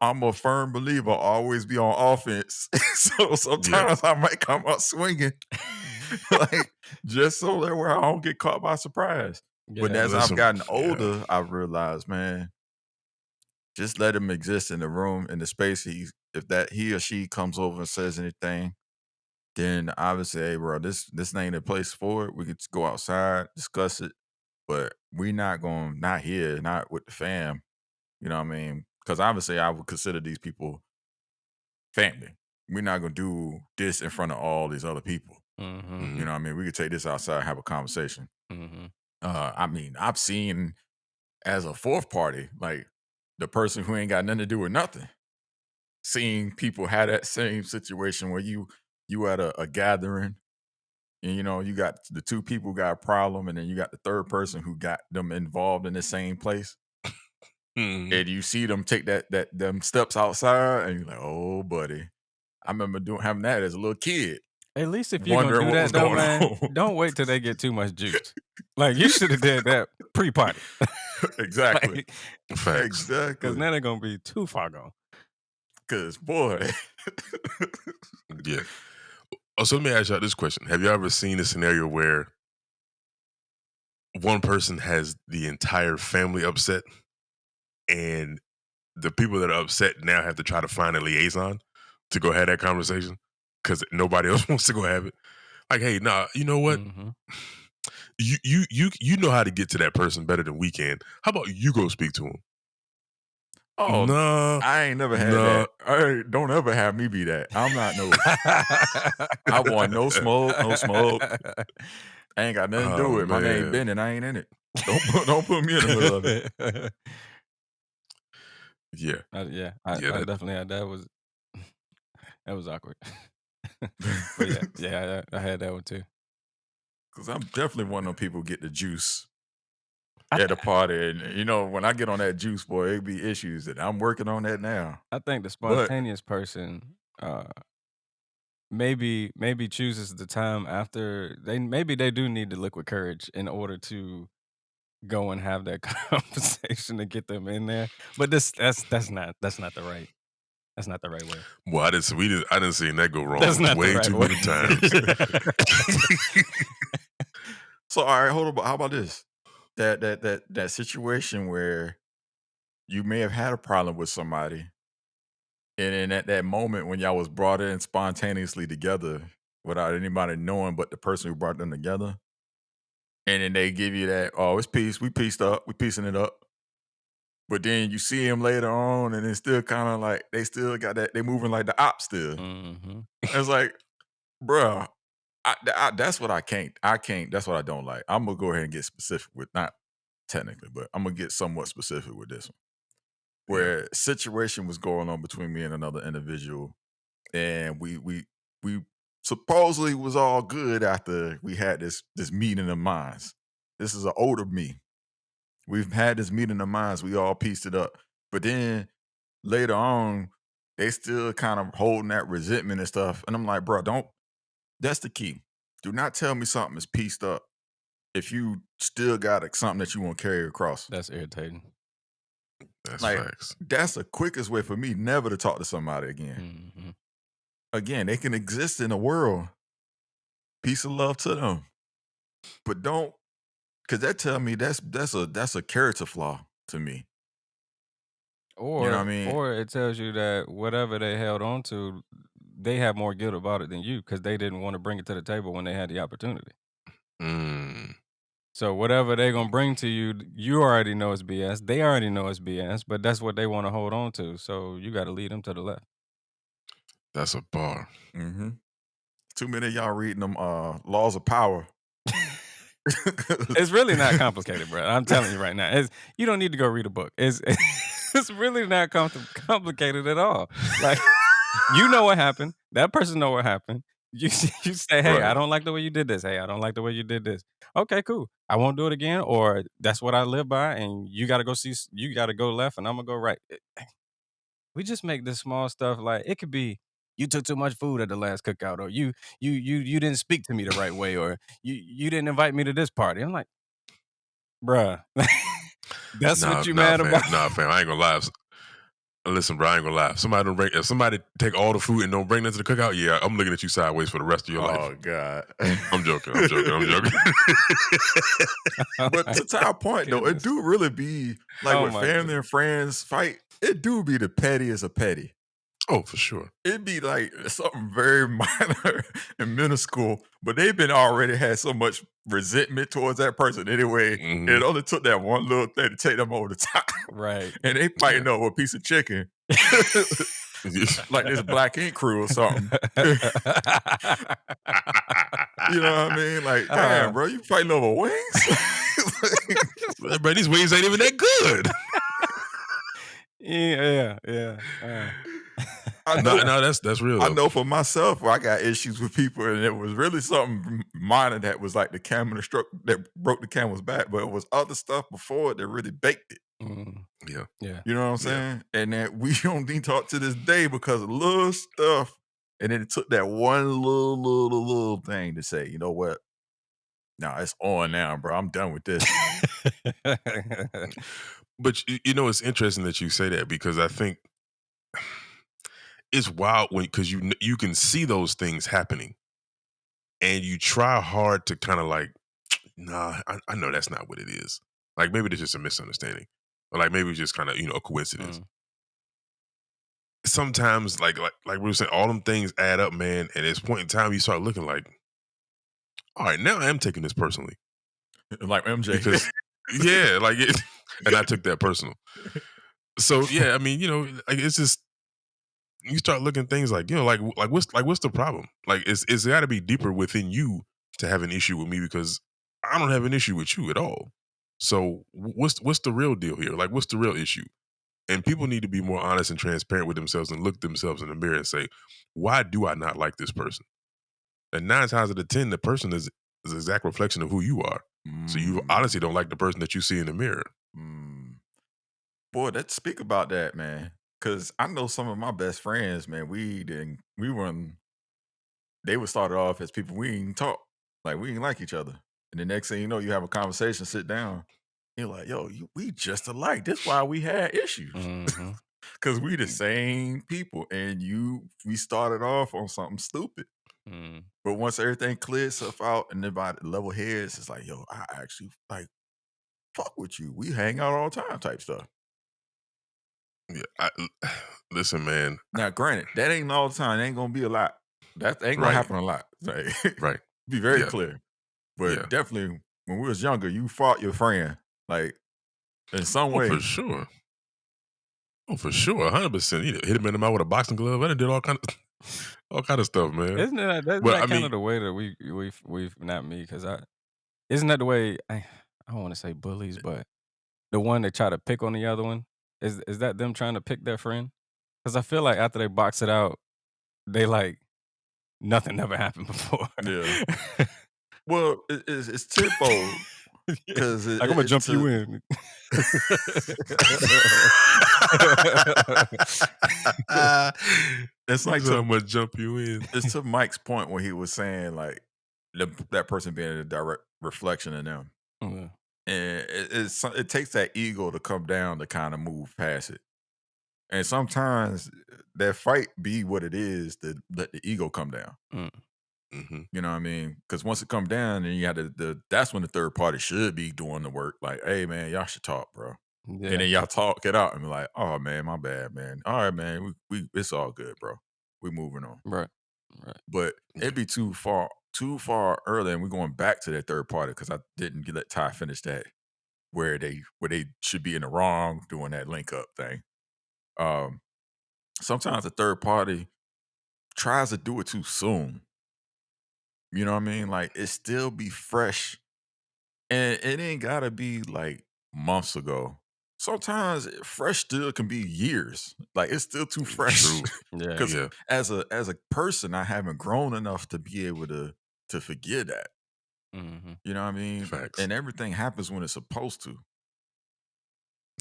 I'm a firm believer. Always be on offense. So sometimes I might come out swinging, like just so that where I don't get caught by surprise. But Yeah. as I've Listen, gotten yeah. older, I've realized, man, just let him exist in the room, in the space. If that he or she comes over and says anything, then obviously, hey, bro, this ain't a place for it. We could just go outside, discuss it, but we not here, not with the fam. You know what I mean? Because obviously, I would consider these people family. We're not gonna do this in front of all these other people. Mm-hmm. You know what I mean? We could take this outside, have a conversation. Mm-hmm. I mean, I've seen as a fourth party, like the person who ain't got nothing to do with nothing, seeing people have that same situation where you at a gathering and you got the two people got a problem and then you got the third person who got them involved in the same place. Mhm. And you see them take them steps outside and you're like, oh buddy. I remember having that as a little kid. At least if you're gonna Wondering do what was that though, going man, on. don't wait till they get too much juice. Like you should have did that pre-party. Exactly. Facts. Because Exactly. now they're gonna be too far gone. Because boy. Yeah. Oh, so let me ask y'all this question: have you ever seen a scenario where one person has the entire family upset, and the people that are upset now have to try to find a liaison to go have that conversation because nobody else wants to go have it? Like, hey, nah, you know what? Mm-hmm. You know how to get to that person better than we can. How about you go speak to him? Oh, Nah, I ain't never had nah. that. Don't ever have me be that. I'm not no. I want no smoke, no smoke. I ain't got nothing to do Oh, with it. My name man. Ben and I ain't in it. Don't put me in the middle of it. Yeah. I Yeah, definitely had that was awkward. But yeah, I had that one too. Because I'm definitely one of them people who get the juice I, at a party. And, when I get on that juice, boy, it be issues that I'm working on that now. I think the But spontaneous person maybe chooses the time after maybe they do need the liquid courage in order to go and have that conversation to get them in there. But that's not the right way. well, I didn't see that go wrong That's not the way right too way. many times. so, all right, hold on. How about this? That situation where you may have had a problem with somebody, and then at that moment when y'all was brought in spontaneously together without anybody knowing but the person who brought them together, and then they give you that, oh, it's peace, we pieced up, we piecing it up. But then you see him later on, and it's still kind of like they still got that, they moving like the op still. Mm-hmm. It's like, Bruh, that's what I can't. That's what I don't like. I'm gonna go ahead and get specific with not technically, but I'm gonna get somewhat specific with this one. Yeah. Where situation was going on between me and another individual, and we supposedly was all good after we had this meeting of minds. This is an older me. We've had this meeting of minds. We all pieced it up, but then later on, they still kind of holding that resentment and stuff. And I'm like, bro, don't. That's the key. Do not tell me something is pieced up if you still got something that you want to carry across. That's irritating. That's Like, facts. that's the quickest way for me never to talk to somebody again. Mm-hmm. Again, they can exist in the world. Peace and love to them. But don't, because that tell me that's a character flaw to me. Or You know what I mean? or it tells you that whatever they held on to, they have more guilt about it than you because they didn't want to bring it to the table when they had the opportunity. Mm. So whatever they're gonna bring to you, you already know it's BS. They already know it's BS, but that's what they want to hold on to. So you got to lead them to the left. That's a bar. Mm-hmm. Too many of y'all reading them laws of power. It's really not complicated, bro. I'm telling you right now. You don't need to go read a book. It's really not complicated at all. Like, you know what happened. That person know what happened. You say, hey, I Right. don't like the way you did this. Hey, I don't like the way you did this. Okay, cool. I won't do it again. Or that's what I live by. And you got to go left and I'm going to go right. We just make this small stuff like it could be you took too much food at the last cookout, or you didn't speak to me the right way, or you didn't invite me to this party. I'm like, bruh, that's what you mad fam. about? Nah, fam. I ain't gonna lie. Listen, bro, I ain't gonna lie. If somebody take all the food and don't bring that to the cookout, yeah, I'm looking at you sideways for the rest of your life. Oh God. I'm joking. I'm joking. But to our point though, it do really be like Oh when my family goodness. and friends fight, it do be the pettiest of petty. Oh, for sure. It'd be like something very minor and minuscule, but they've been already had so much resentment towards that person anyway. Mhm. It only took that one little thing to take them over the top. Right. And they fighting over a piece of chicken. Like this Black Ink crew or something. You know what I mean? Like, damn, bro, you fighting over wings? Bro, these wings ain't even that good. Yeah. I know, No, that's real. I Though. know for myself, I got issues with people, and it was really something minor that was like the camel that broke the camel's back, but it was other stuff before it that really baked it. Mm, Yeah. You know what I'm saying? And that we don't need to talk to this day because of little stuff. And then it took that one little thing to say, you know what? Nah, it's on now, bro. I'm done with this. But you know, it's interesting that you say that because I think it's wild because you can see those things happening, and you try hard to kind of like, nah, I know that's not what it is. Like maybe it's just a misunderstanding, or like maybe it's just kind of a coincidence. Sometimes, like we were saying, all them things add up, man. And at this point in time, you start looking like, all right, now I am taking this personally, Like MJ. because yeah, like it, and I took that personal. So yeah, I mean, like it's just you start looking at things like what's the problem? Like it's got to be deeper within you to have an issue with me because I don't have an issue with you at all. So what's the real deal here? Like what's the real issue? And people need to be more honest and transparent with themselves and look themselves in the mirror and say, why do I not like this person? And 9 times out of 10, the person is an exact reflection of who you are. So you honestly don't like the person that you see in the mirror. Boy, let's speak about that, man. Cause I know some of my best friends, man. They would start off as people we ain't talk, like we ain't like each other, and the next thing you know, you have a conversation, sit down, you're like, yo, we just alike. That's why we had issues, cause we the same people, and we started off on something stupid. But once everything clears stuff out and everybody level heads, it's like, yo, I actually like fuck with you. We hang out all the time type stuff. Yeah, listen, man. Now, granted, that ain't all the time. It ain't gonna be a lot. That ain't gonna happen a lot. Like, Right. Be very clear. But definitely, when we was younger, you fought your friend, like in some way. For sure. Oh, for sure, 100%. You hit him in the mouth with a boxing glove. I done did all kind of. all kind of stuff, man. Isn't But that I kind of mean, the way that we've not me because I isn't that the way I don't want to say bullies, but the one that try to pick on the other one is that them trying to pick their friend? Because I feel like after they box it out, they like nothing ever happened before. Yeah. Well, it's tenfold Yeah. because Like I'm gonna it's jump you to in. it's he like said, "I'm to gonna jump you in." it's to Mike's point when he was saying like that person being a direct reflection of them, Yeah. and it takes that ego to come down to kind of move past it. And sometimes that fight be what it is to let the ego come down. Mm. Hmm. You know what I mean? Because once it come down, then you got that's when the third party should be doing the work. Like, hey man, y'all should talk, bro. And Yeah. then y'all talk it out and be like, oh man, my bad, man. All right, man, we it's all good, bro. We moving on. Right. Right. But Yeah. it'd be too far early, and we're going back to that third party because I didn't let Ty finish that where they should be in the wrong doing that link up thing. Um, Sometimes the third party tries to do it too soon. You know what I mean? Like it still be fresh, and it ain't gotta be like months ago. Sometimes fresh still can be years. Like it's still too fresh. True. Yeah. Because Yeah. as a person, I haven't grown enough to be able to forget that. Mhm. You know what I mean? Facts. And everything happens when it's supposed to.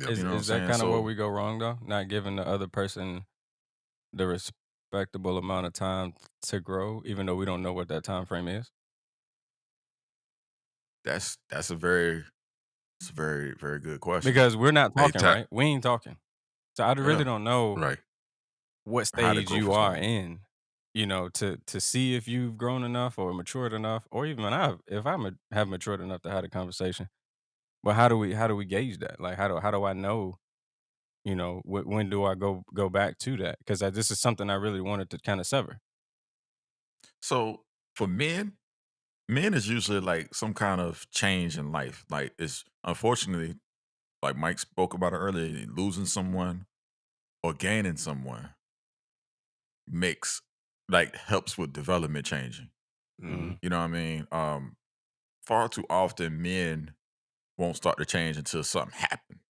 Yep. Is You know what I'm is that saying? kind of where So we go wrong though? Not giving the other person the respectable amount of time to grow, even though we don't know what that time frame is? that's a very it's a very, very good question. Because we're not Hey, talking, Ty. right? We ain't talking. So I really Yeah. don't know Right. what How the stage growth you is are going. in, to see if you've grown enough or matured enough, or even if I have matured enough to have a conversation. But how do we gauge that? Like how do I know? When do I go back to that? Because this is something I really wanted to kind of sever. So for men is usually like some kind of change in life. Like it's unfortunately, like Mike spoke about it earlier, losing someone or gaining someone makes like helps with development changing. Hmm. Mm, You know what I mean? Far too often men won't start to change until something happens.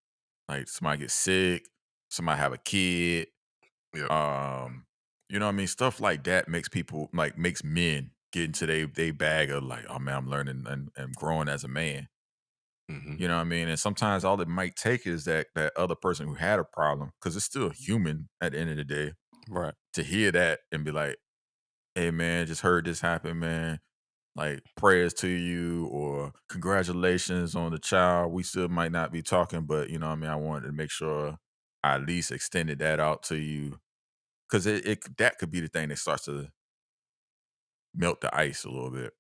Like somebody gets sick, somebody have a kid, Yep. um, you know what I mean? Stuff like that makes people like makes men get into they bag of like, oh man, I'm learning and growing as a man. Hmm. You know what I mean? And sometimes all it might take is that other person who had a problem, because it's still human at the end of the day, right. to hear that and be like, hey man, just heard this happen, man. Like prayers to you or congratulations on the child. We still might not be talking, but you know what I mean? I wanted to make sure I at least extended that out to you. Cause that could be the thing that starts to melt the ice a little bit.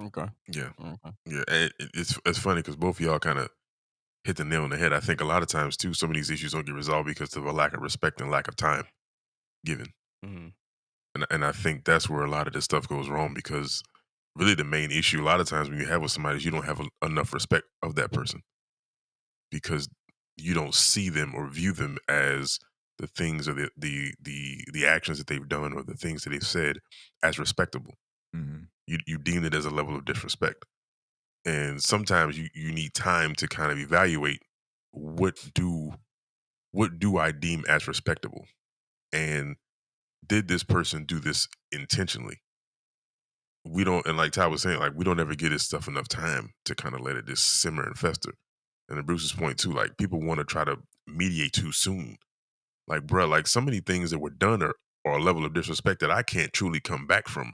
Okay. Yeah. Okay. Yeah. And it's funny because both of y'all kind of hit the nail on the head. I think a lot of times too, some of these issues don't get resolved because of a lack of respect and lack of time given. Mhm. And I think that's where a lot of this stuff goes wrong because really the main issue a lot of times when you have with somebody is you don't have enough respect of that person because you don't see them or view them as the things or the actions that they've done or the things that they've said as respectable. Mhm. You deem it as a level of disrespect. And sometimes you need time to kind of evaluate what do what do I deem as respectable? And did this person do this intentionally? We don't, and like Ty was saying, like we don't ever get this stuff enough time to kind of let it just simmer and fester. And to Bruce's point too, like people want to try to mediate too soon. Like, bruh, like so many things that were done are a level of disrespect that I can't truly come back from.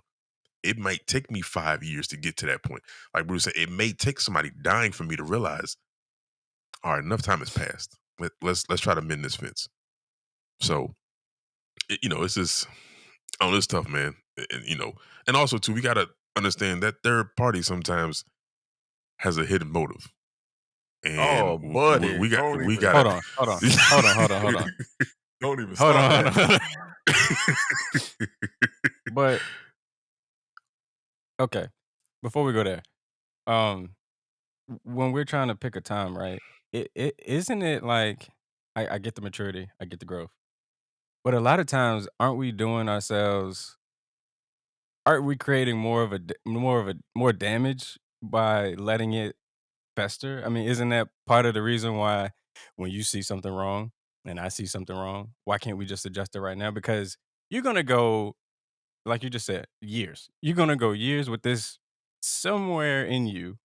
It might take me 5 years to get to that point. Like Bruce said, it may take somebody dying for me to realize, all right, enough time has passed. Let's try to mend this fence. So, it's just oh, it's tough, man. And also too, we gotta understand that third party sometimes has a hidden motive, and Oh, buddy, we got don't we even gotta. Hold on. Hold on. Hold on. Hold on. Hold on. don't even Hold start on. that. Hold on. But okay, before we go there, um, when we're trying to pick a time, right? It isn't it like I get the maturity, I get the growth, But a lot of times, aren't we creating more damage by letting it fester? I mean, isn't that part of the reason why when you see something wrong and I see something wrong, why can't we just adjust it right now? Because you're gonna go, like you just said, years. You're gonna go years with this somewhere in you.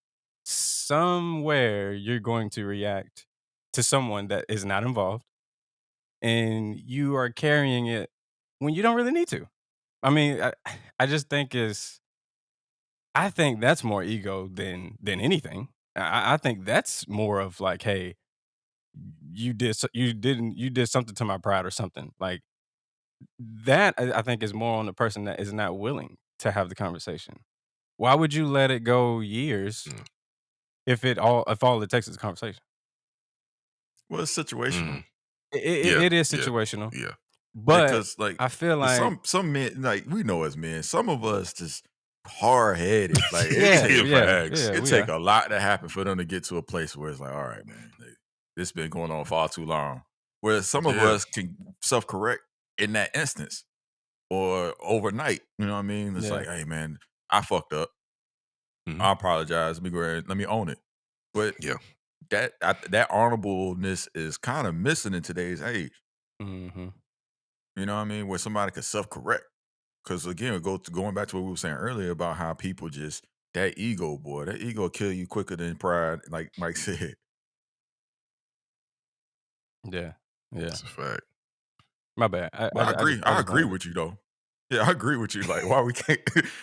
Somewhere you're going to react to someone that is not involved, and you are carrying it when you don't really need to. I mean, I just think I think that's more ego than anything. I think that's more of like, hey, you did something to my pride or something like that. I think is more on the person that is not willing to have the conversation. Why would you let it go years Mm. if all it takes is a conversation? Well, it's situational. Mm. It Yeah, is yeah, situational, yeah. Like, but cause like I feel like some men, like we know as men, some of us just hard headed. Like yeah, Yeah, yeah, facts. yeah, it we take are. a lot to happen for them to get to a place where it's like, all right, man, like, this been going on far too long. Whereas some of Yeah. us can self correct in that instance or overnight. You know what I mean? It's Yeah. like, hey, man, I fucked up. Mhm. I apologize. Let me go ahead. Let me own it. But Yeah. that honorableness is kind of missing in today's age. Mhm. You know what I mean? Where somebody could self correct. Because again, going back to what we were saying earlier about how people just that ego, boy, that ego kill you quicker than pride. Like Mike said, Yeah. Yeah. That's a fact. My bad. but I I just agree wanted to. with you though. Yeah, I agree with you. Like, why we can't?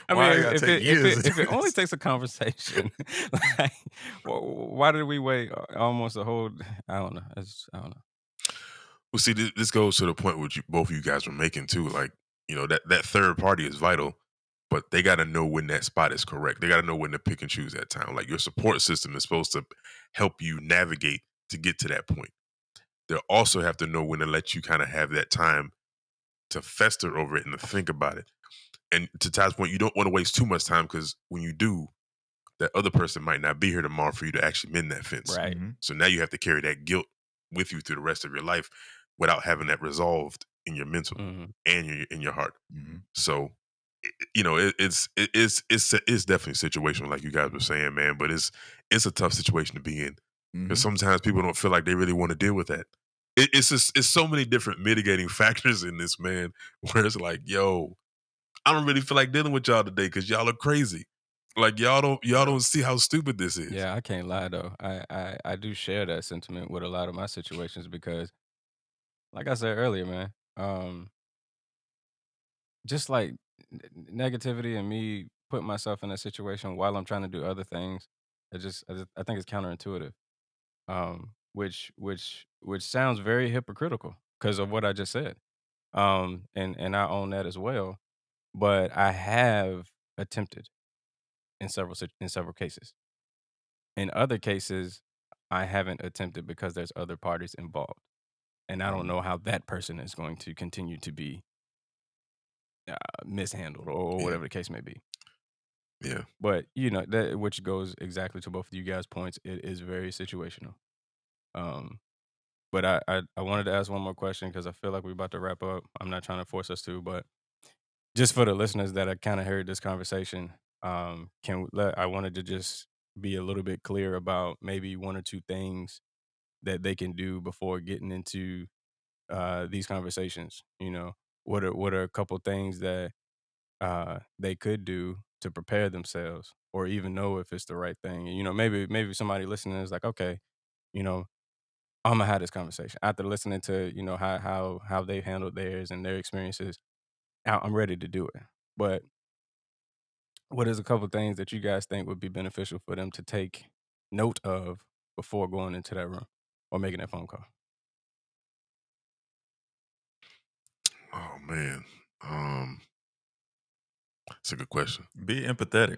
I mean, Why it gotta take years to if do it only this? takes a conversation, like, why did we wait almost a whole? I don't know. I don't know. Well, see, this goes to the point which both of you guys were making too. Like, that third party is vital, but they got to know when that spot is correct. They got to know when to pick and choose that time. Like your support system is supposed to help you navigate to get to that point. They also have to know when to let you kind of have that time to fester over it and to think about it. And to Ty's point, you don't want to waste too much time because when you do, that other person might not be here tomorrow for you to actually mend that fence. Right. Hmm. So now you have to carry that guilt with you through the rest of your life without having that resolved in your mental Hmm. and in your heart. Hmm. So it's definitely situational, like you guys were saying, man. But it's a tough situation to be in because Hmm. sometimes people don't feel like they really want to deal with that. It's so many different mitigating factors in this, man. Where it's like, yo, I don't really feel like dealing with y'all today because y'all are crazy. Like y'all Yeah. don't see how stupid this is. Yeah, I can't lie though. I do share that sentiment with a lot of my situations because, like I said earlier, man, just like negativity and me putting myself in a situation while I'm trying to do other things, I think it's counterintuitive. Which sounds very hypocritical because of what I just said. And I own that as well. But I have attempted in several cases. In other cases, I haven't attempted because there's other parties involved, and I don't Hmm. know how that person is going to continue to be mishandled or Yeah, whatever the case may be. yeah. But that which goes exactly to both of you guys' points. It is very situational. Um, but I wanted to ask one more question because I feel like we're about to wrap up. I'm not trying to force us to, but just for the listeners that I kind of heard this conversation, I wanted to just be a little bit clear about maybe one or two things that they can do before getting into these conversations. What are a couple things that they could do to prepare themselves, or even know if it's the right thing. And maybe somebody listening is like, okay, you know, I'm gonna have this conversation after listening to how they handled theirs and their experiences. I'm ready to do it. But what is a couple things that you guys think would be beneficial for them to take note of before going into that room or making that phone call? Oh man, um, it's a good question. Be empathetic.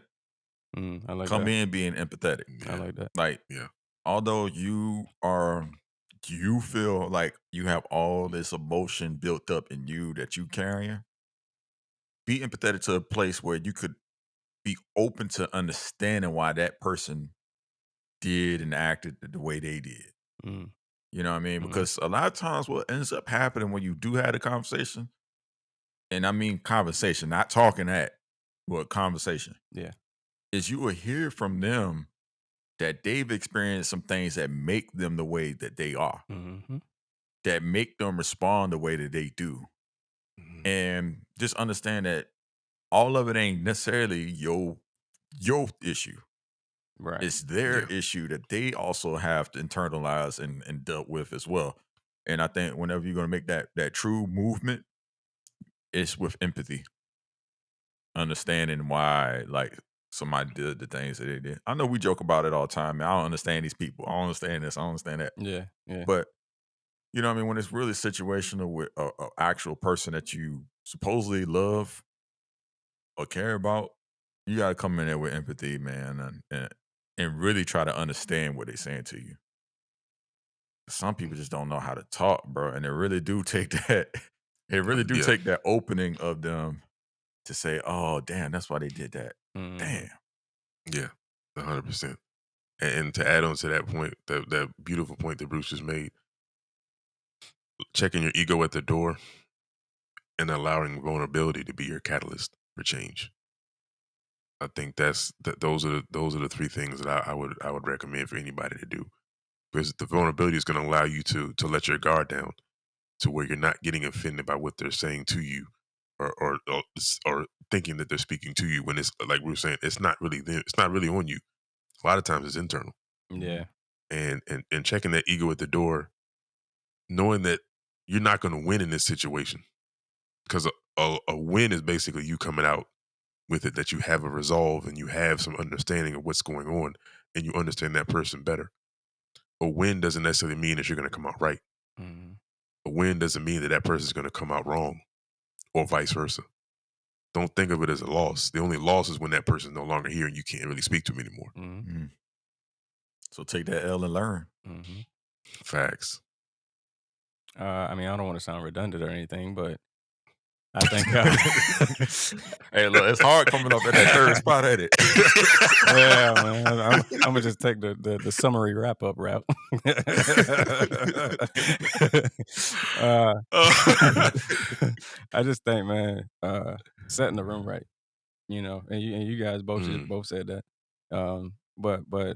I like Come that. in being empathetic. I Yeah, like that. Like, yeah, although you feel like you have all this emotion built up in you that you carrying, be empathetic to a place where you could be open to understanding why that person did and acted the way they did. Mm. You know what I mean? Mhm. Because a lot of times what ends up happening when you do have a conversation, and I mean conversation, not talking at, but conversation, Yeah. is you will hear from them that they've experienced some things that make them the way that they are, Mm-hmm. that make them respond the way that they do. Mhm. And just understand that all of it ain't necessarily your issue. Right. It's their Yeah. issue that they also have to internalize and dealt with as well. And I think whenever you're gonna make that true movement, it's with empathy, understanding why like somebody did the things that they did. I know we joke about it all the time, man. I don't understand these people. I don't understand this. I don't understand that. Yeah. Yeah. But you know what I mean? When it's really situational with a actual person that you supposedly love or care about, you gotta come in there with empathy, man, and really try to understand what they're saying to you. Some people just don't know how to talk, bro, and they really do take that. They really do Yeah. take that opening of them to say, "Oh, damn, that's why they did that." Mm-hmm. Damn. Yeah. 100%. And to add on to that point, that beautiful point that Bruce just made, checking your ego at the door and allowing vulnerability to be your catalyst for change. I think those are the three things that I would recommend for anybody to do, because the vulnerability is going to allow you to let your guard down to where you're not getting offended by what they're saying to you, or thinking that they're speaking to you when it's like we were saying, it's not really them, it's not really on you. A lot of times it's internal, Yeah. Mhm. and checking that ego at the door, knowing that you're not going to win in this situation, because a win is basically you coming out with it, that you have a resolve and you have some understanding of what's going on and you understand that person better. A win doesn't necessarily mean that you're going to come out right. Mm-hmm. A win doesn't mean that that person is going to come out wrong, or vice versa. Don't think of it as a loss. The only loss is when that person's no longer here and you can't really speak to them anymore. Mm-hmm. Mhm. So take that L and learn. Mm-hmm. Facts. I mean, I don't want to sound redundant or anything, but I think, Hey, look, it's hard coming up at that third spot, ain't it? yeah, man, I'm gonna just take the summary wrap up route. uh, I just think, man, setting the room right, and you guys Mm, both said that, but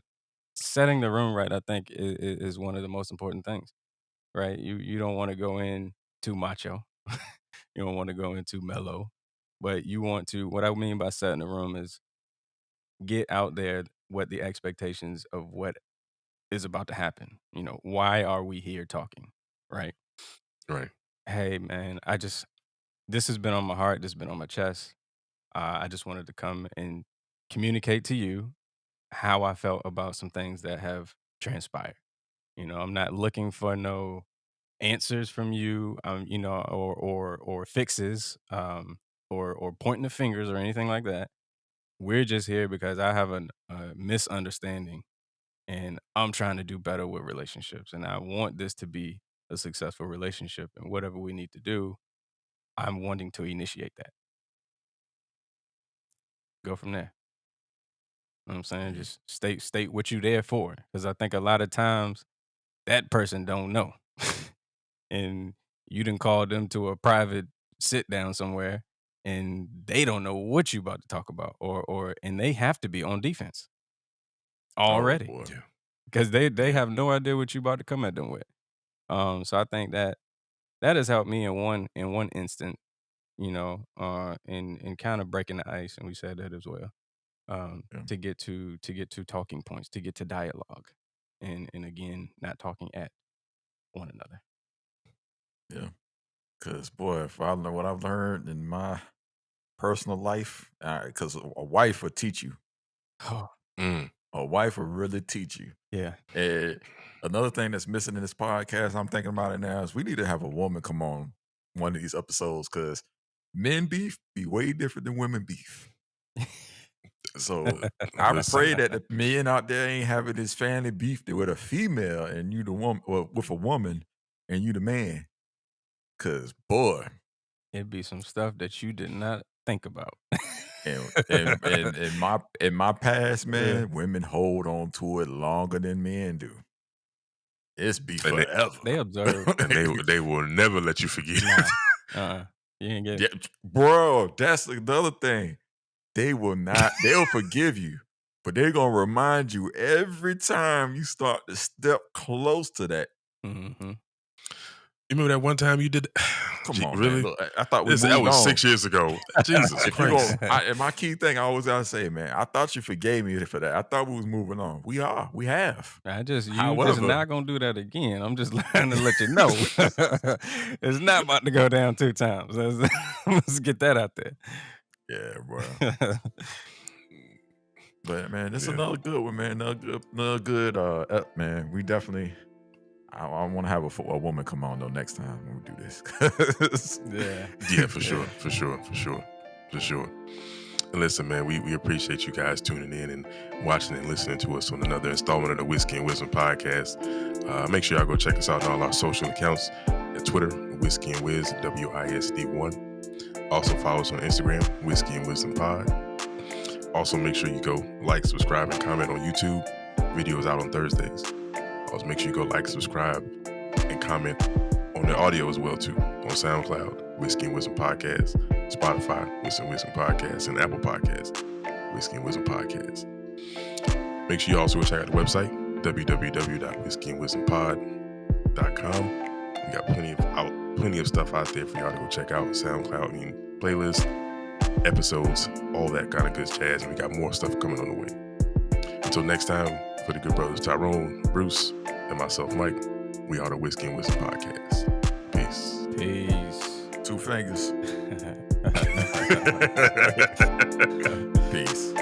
setting the room right, I think, is one of the most important things, right? You don't want to go in too macho, you don't want to go in too mellow, but you want to. What I mean by setting the room is get out there what the expectations of what is about to happen. Why are we here talking? Right? right. Hey, man, this has been on my heart. This has been on my chest. I just wanted to come and communicate to you how I felt about some things that have transpired. I'm not looking for no answers from you, or fixes, or pointing the fingers or anything like that. We're just here because I have a misunderstanding, and I'm trying to do better with relationships, and I want this to be a successful relationship. And whatever we need to do, I'm wanting to initiate that. Go from there. You know what I'm saying? Yeah. Just state what you there for, because I think a lot of times that person don't know, and you didn't call them to a private sit down somewhere, and they don't know what you about to talk about, and they have to be on defense Oh already, boy. Yeah. because they Yeah. have no idea what you about to come at them with. So I think that has helped me in one instant, in kind of breaking the ice, and we said that as well. Yeah. To get to talking points, to get to dialogue, and again, not talking at one another. Yeah. Cause boy, if I know what I've learned in my personal life, because a wife will teach you. Oh, Mm, A wife will really teach you. yeah. And another thing that's missing in this podcast, I'm thinking about it now, is we need to have a woman come on one of these episodes, because men beef be way different than women beef. So I pray listen. that the men out there ain't having this family beef with a female and you the woman, or with a woman and you the man. Cause boy, It'd be some stuff that you did not think about. and in my past, Yeah. man, women hold on to it longer than men do. It's be And forever. They observe. And they will never let you forget. Nah. You ain't get it. Yeah, bro, that's the other thing. They will not, they'll forgive you, but they're going to remind you every time you start to step close to that. Mm-hmm. You remember that one time you did? Come on, really? man. Look, I thought we moved That was on. 6 years ago. Jesus If you Christ. and my key thing I always gotta say, man, I thought you forgave me for that. I thought we was moving on. We have. You just However, not gonna do that again. I'm just trying to let you know. It's not about to go down 2 times. Let's get that out there. yeah, bro. But man, this is another good one, man. Another good man. We definitely I want to have a woman come on though next time when we do this. Yeah, for sure. And listen, man, we appreciate you guys tuning in and watching and listening to us on another installment of the Whiskey and Wisdom podcast. Make sure y'all go check us out on all our social accounts at Twitter, Whiskey and Wiz, WISD1. Also follow us on Instagram, Whiskey and Wisdom Pod. Also make sure you go like, subscribe, and comment on YouTube. Videos out on Thursdays. Also make sure you go like, subscribe, and comment on the audio as well too on SoundCloud, Whiskey and Wisdom Podcast, Spotify, Whiskey and Wisdom Podcast, and Apple Podcasts, Whiskey and Wisdom Podcast. Make sure you also check out the website, www.whiskeyandwisdompod.com. We got plenty of stuff out there for y'all to go check out. SoundCloud, playlists, episodes, all that kind of good jazz. And we got more stuff coming on the way. Until next time, for the good brothers Tyrone, Bruce, and myself, Mike, we are the Whiskey and Wisdom Podcast. Peace. Peace. 2 fingers. Peace.